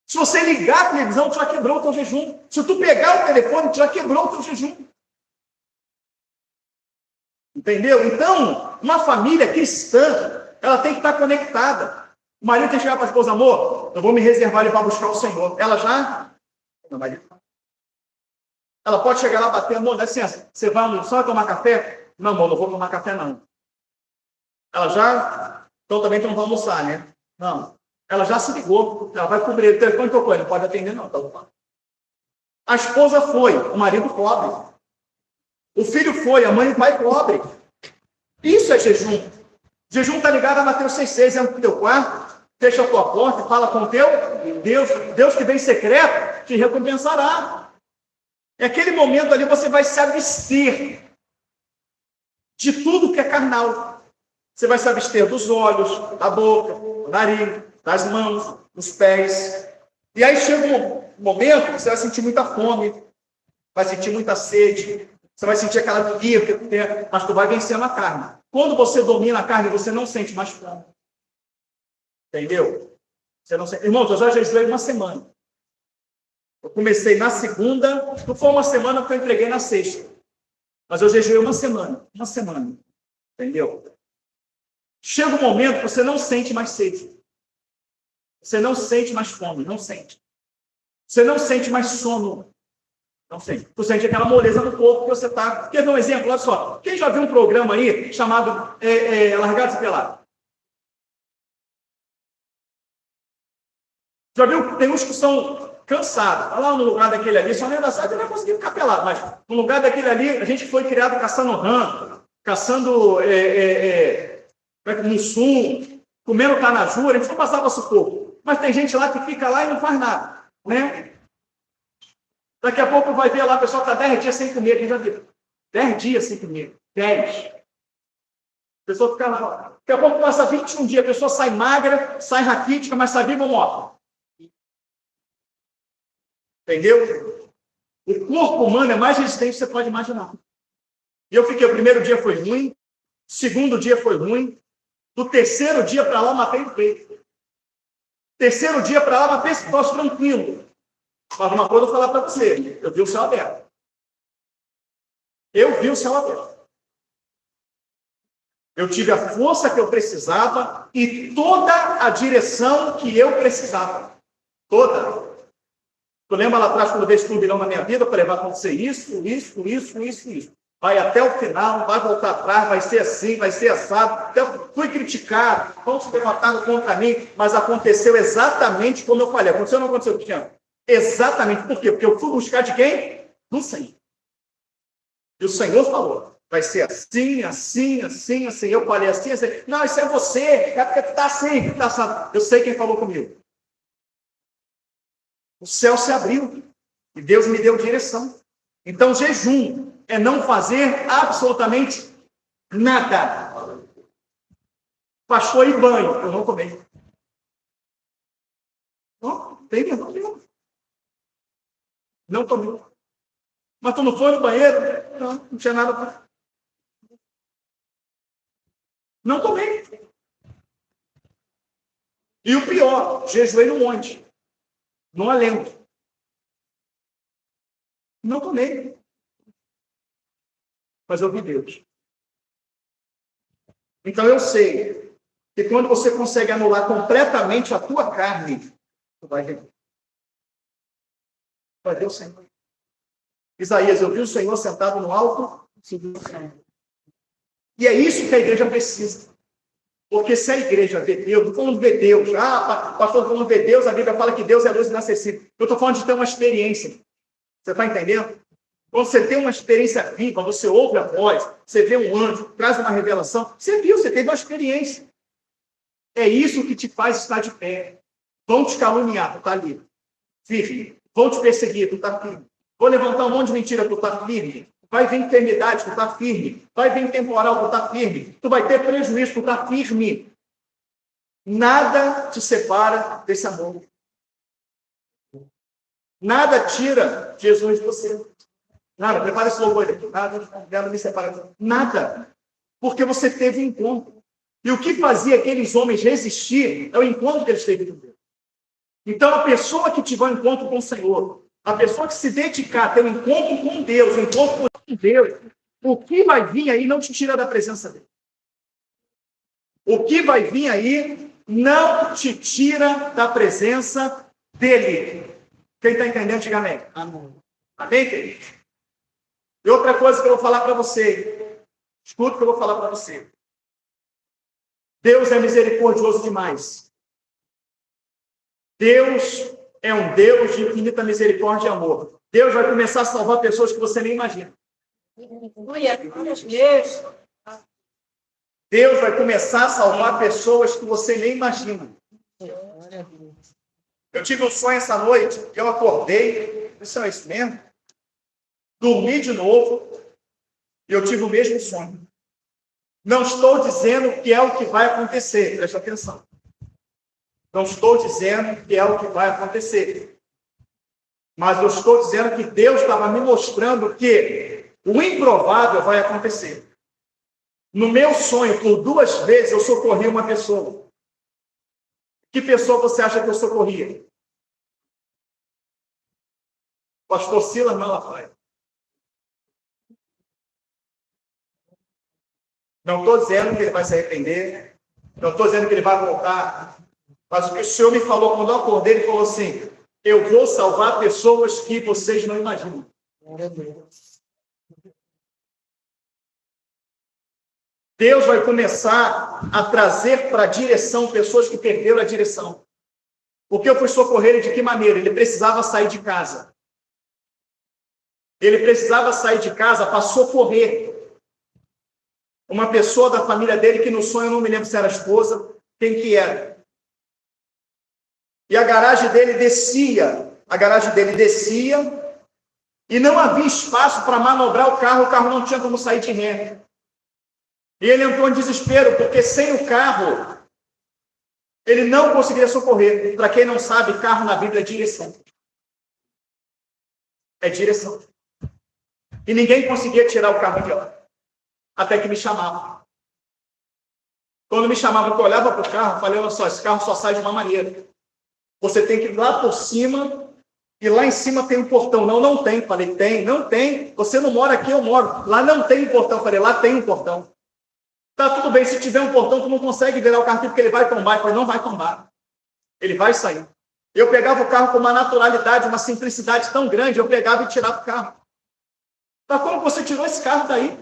Se você ligar a televisão, tu já quebrou o teu jejum. Se tu pegar o telefone, tu já quebrou o teu jejum. Entendeu? Então, uma família cristã, ela tem que estar conectada. O marido tem que chegar para a esposa, amor, eu vou me reservar ali para buscar o Senhor. Ela já... Ela pode chegar lá bater, amor, dá licença, você vai almoçar, vai tomar café? Não, amor, não vou tomar café, não. Ela já... Então também tu não vai almoçar, né? Não. Ela já se ligou, ela vai cobrir. O telefone tocou, ele não pode atender, não. Tá. A esposa foi, o marido cobre. O filho foi, a mãe e o pai cobre. Isso é jejum. Jejum está ligado a Mateus 6,6, entra no teu quarto, fecha a tua porta e fala com o teu Deus. Deus que vem secreto te recompensará. É aquele momento ali você vai se abster de tudo que é carnal. Você vai se abster dos olhos, da boca, do nariz, das mãos, dos pés. E aí chega momento, você vai sentir muita fome, vai sentir muita sede, você vai sentir aquela agonia, mas tu vai vencendo a carne. Quando você domina a carne, você não sente mais fome. Entendeu? Você não sente... Irmãos, eu já jejuei uma semana. Eu comecei na segunda, não foi uma semana que eu entreguei na sexta. Mas eu jejuei uma semana. Uma semana. Entendeu? Chega um momento que você não sente mais sede. Você não sente mais fome. Não sente. Você não sente mais sono. Não sente. Tu sente aquela moleza no corpo que você está... Quer ver um exemplo? Olha só. Quem já viu um programa aí chamado Largados e Pelados? Já viu? Tem uns que são cansados. Olha lá no lugar daquele ali, só nem engraçado, ele não conseguiu ficar pelado, mas no lugar daquele ali, a gente foi criado caçando rã, caçando mussum, comendo canajura, a gente não passava sufoco. Mas tem gente lá que fica lá e não faz nada, né? Daqui a pouco vai ver lá, o pessoal está 10 dias sem comer, quem já viu? 10 dias sem comer, 10. A pessoa fica lá, daqui a pouco passa 21 dias, a pessoa sai magra, sai raquítica, mas sai viva ou morta. Entendeu? O corpo humano é mais resistente que você pode imaginar. E eu fiquei, o primeiro dia foi ruim, o segundo dia foi ruim, do terceiro dia para lá, matei o peito. Terceiro dia para lá, matei esse troço tranquilo. Mas uma coisa eu vou falar para você, eu vi o céu aberto. Eu vi o céu aberto. Eu tive a força que eu precisava e toda a direção que eu precisava. Toda. Tu lembra lá atrás, quando eu dei esse turbilhão na minha vida, eu falei, vai acontecer isso. Vai até o final, vai voltar atrás, vai ser assim, vai ser assado. Então, fui criticado, vão se levantar contra mim, mas aconteceu exatamente como eu falei. Aconteceu ou não aconteceu, Cristiano? Exatamente. Por quê? Porque eu fui buscar de quem? Do Senhor. E o Senhor falou, vai ser assim. Eu falei assim. Não, isso é você. É porque tu está assim, tá assado. Eu sei quem falou comigo. O céu se abriu e Deus me deu direção. Então, jejum é não fazer absolutamente nada. Pastor e banho, eu não tomei. Não, tem mesmo. Não tomei. Mas tu não foi no banheiro? Não tinha nada para... Não tomei. E o pior, jejuei no monte. No alento. Não tomei. Mas eu vi Deus. Então eu sei que quando você consegue anular completamente a tua carne, tu vai ver. Vai ver o Senhor. Isaías, eu vi o Senhor sentado no alto. E é isso que a igreja precisa. Porque se a igreja vê Deus, não estou falando de ver Deus. Pastor, falando de ver Deus, a Bíblia fala que Deus é luz inacessível. Eu estou falando de ter uma experiência. Você está entendendo? Quando você tem uma experiência viva, você ouve a voz, você vê um anjo, traz uma revelação, você viu, você teve uma experiência. É isso que te faz estar de pé. Vão te caluniar, tu está ali, firme. Vão te perseguir, tu está firme. Vou levantar um monte de mentira, tu está firme. Vai vir enfermidade, tu está firme. Vai vir temporal, tu está firme. Tu vai ter prejuízo, tu está firme. Nada te separa desse amor. Nada tira Jesus de você. Nada, prepara esse louvor aí. Nada me separa. Nada. Porque você teve encontro. E o que fazia aqueles homens resistir é o encontro que eles teve com Deus. Então, a pessoa que tiver um encontro com o Senhor, a pessoa que se dedicar a ter um encontro com Deus, um encontro com Deus, o que vai vir aí não te tira da presença dele. O que vai vir aí não te tira da presença dele. Quem está entendendo, diga amém. Amém, querido? E outra coisa que eu vou falar para você. Escuta o que eu vou falar para você. Deus é misericordioso demais. Deus é um Deus de infinita misericórdia e amor. Deus vai começar a salvar pessoas que você nem imagina. Deus vai começar a salvar pessoas que você nem imagina. Eu tive um sonho essa noite, eu acordei, isso é isso mesmo? Dormi de novo, e eu tive o mesmo sonho. Não estou dizendo que é o que vai acontecer, presta atenção. Não estou dizendo que é o que vai acontecer. Mas eu estou dizendo que Deus estava me mostrando que o improvável vai acontecer. No meu sonho, por 2 vezes, eu socorri uma pessoa. Que pessoa você acha que eu socorria? Pastor Silas Malafaia. Não estou dizendo que ele vai se arrepender. Não estou dizendo que ele vai voltar. Mas o que o Senhor me falou quando eu acordei, ele falou assim: eu vou salvar pessoas que vocês não imaginam. Glória a Deus. Deus vai começar a trazer para a direção pessoas que perderam a direção. Porque eu fui socorrer ele de que maneira? Ele precisava sair de casa. Ele precisava sair de casa para socorrer uma pessoa da família dele que no sonho eu não me lembro se era a esposa, quem que era. E a garagem dele descia e não havia espaço para manobrar o carro não tinha como sair de ré. E ele entrou em desespero, porque sem o carro, ele não conseguiria socorrer. Para quem não sabe, carro na Bíblia é direção. É direção. E ninguém conseguia tirar o carro de lá. Até que me chamavam. Quando me chamavam, eu olhava para o carro, eu falei: olha só, esse carro só sai de uma maneira. Você tem que ir lá por cima, e lá em cima tem um portão. Não, não tem. Falei: tem, não tem. Você não mora aqui, eu moro. Lá não tem um portão. Falei: lá tem um portão. Tá, tudo bem, se tiver um portão, tu não consegue virar o carro porque ele vai tombar. Eu falei: não vai tombar. Ele vai sair. Eu pegava o carro com uma naturalidade, uma simplicidade tão grande, eu pegava e tirava o carro. Tá, como você tirou esse carro daí?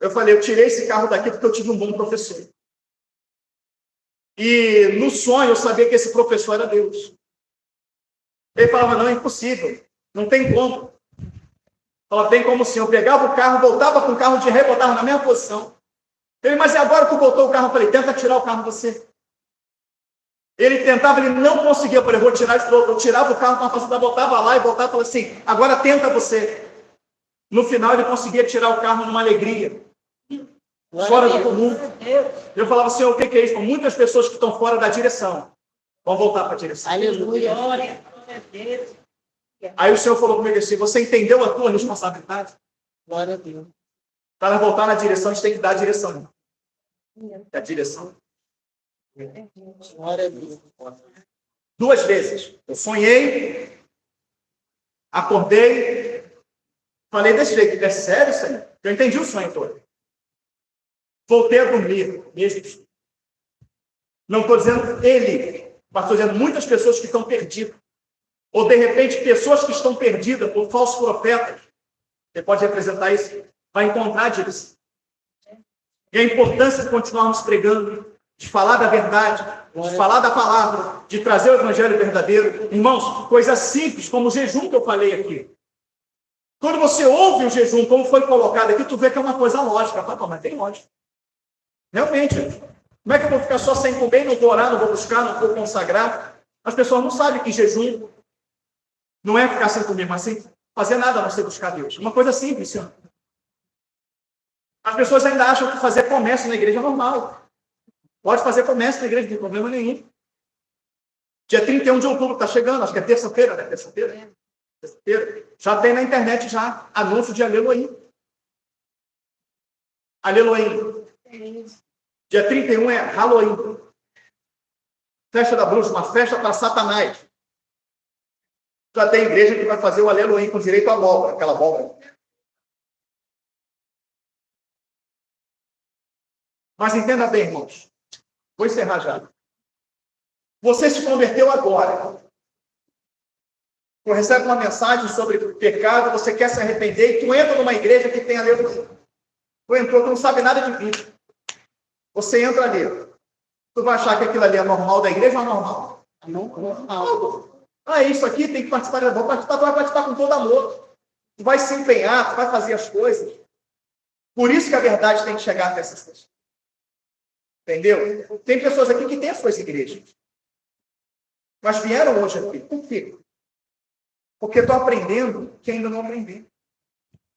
Eu falei: eu tirei esse carro daqui porque eu tive um bom professor. E no sonho eu sabia que esse professor era Deus. Ele falava: não, é impossível. Não tem como. Ela tem como sim. Eu pegava o carro, voltava com o carro de ré, botava na mesma posição. Ele: mas e agora tu botou o carro? Eu falei: tenta tirar o carro você. Ele tentava, ele não conseguia. Eu falei: vou tirar. Eu tirava o carro com a facilidade, botava lá e voltava e falava assim: agora tenta você. No final ele conseguia tirar o carro numa alegria. Fora do comum. Eu falava: assim, o que é isso? Muitas pessoas que estão fora da direção vão voltar para a direção. Aleluia. Aí o Senhor falou comigo assim: você entendeu a tua responsabilidade? Glória a Deus. Para voltar na direção, a gente tem que dar a direção. É a direção. Glória a Deus. 2 vezes. Eu sonhei, acordei, falei desse jeito: é sério isso aí? Eu entendi o sonho todo. Voltei a dormir, mesmo. Não estou dizendo ele, mas estou dizendo muitas pessoas que estão perdidas. Ou, de repente, pessoas que estão perdidas por falsos profetas. Você pode representar isso? Vai encontrar a direção. E a importância de continuarmos pregando, de falar da verdade, de falar da palavra, de trazer o evangelho verdadeiro. Irmãos, coisas simples, como o jejum que eu falei aqui. Quando você ouve o jejum, como foi colocado aqui, tu vê que é uma coisa lógica. Fala: mas tem lógica. Realmente. Como é que eu vou ficar só sem comer, não vou orar, não vou buscar, não vou consagrar? As pessoas não sabem que jejum não é ficar sem comer, mas sem fazer nada a não ser buscar Deus. Uma coisa simples, senhor. As pessoas ainda acham que fazer comércio na igreja é normal. Pode fazer comércio na igreja, não tem problema nenhum. Dia 31 de outubro está chegando, acho que é terça-feira, né? Terça-feira. Já tem na internet já anúncio de Aleluia. Aleluia. Dia 31 é Halloween. Festa da bruxa, uma festa para Satanás. Já tem igreja que vai fazer o Aleluia com direito à abóbora, aquela abóbora. Mas entenda bem, irmãos. Vou encerrar já. Você se converteu agora. Tu recebe uma mensagem sobre pecado, você quer se arrepender, e tu entra numa igreja que tem Aleluia. Tu entrou, tu não sabe nada de vida. Você entra ali. Tu vai achar que aquilo ali é normal da igreja ou normal? Não. Ah, isso aqui tem que participar, tu vai participar com todo amor. Tu vai se empenhar, tu vai fazer as coisas. Por isso que a verdade tem que chegar até essas pessoas. Entendeu? Tem pessoas aqui que têm as suas igrejas. Mas vieram hoje aqui. Por quê? Porque estou aprendendo que ainda não aprendi.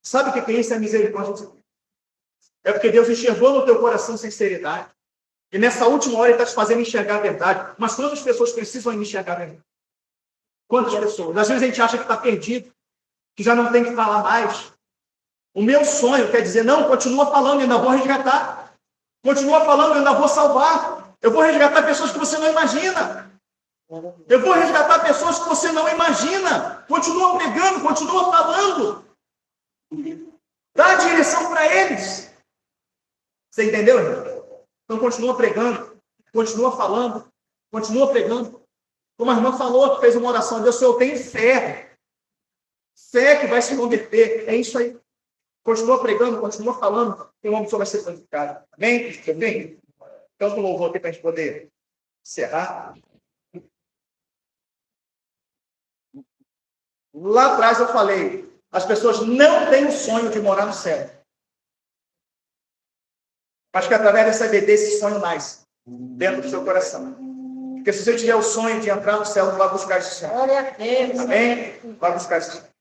Sabe o que é isso? É misericórdia de Deus. É porque Deus enxergou no teu coração sinceridade. E nessa última hora Ele está te fazendo enxergar a verdade. Mas quantas pessoas precisam enxergar a verdade? Quantas pessoas? Às vezes a gente acha que está perdido, que já não tem que falar mais. O meu sonho quer dizer, não, continua falando, eu ainda vou resgatar. Continua falando, eu ainda vou salvar. Eu vou resgatar pessoas que você não imagina. Eu vou resgatar pessoas que você não imagina. Continua pregando, continua falando. Dá a direção para eles. Você entendeu, irmão? Então continua pregando, continua falando, continua pregando. Como a irmã falou, fez uma oração, Deus, eu tenho fé. Fé que vai se converter. É isso aí. Continua pregando, continua falando, e o homem só vai ser santificado. Amém? Amém? Então, o louvor aqui para a gente poder encerrar. Lá atrás eu falei, as pessoas não têm o sonho de morar no céu. Mas que através dessa EBD esse sonho nasce dentro do seu coração. Porque se você tiver o sonho de entrar no céu, não vai buscar esse sonho. Glória a Deus. Amém? Vai buscar esse sonho.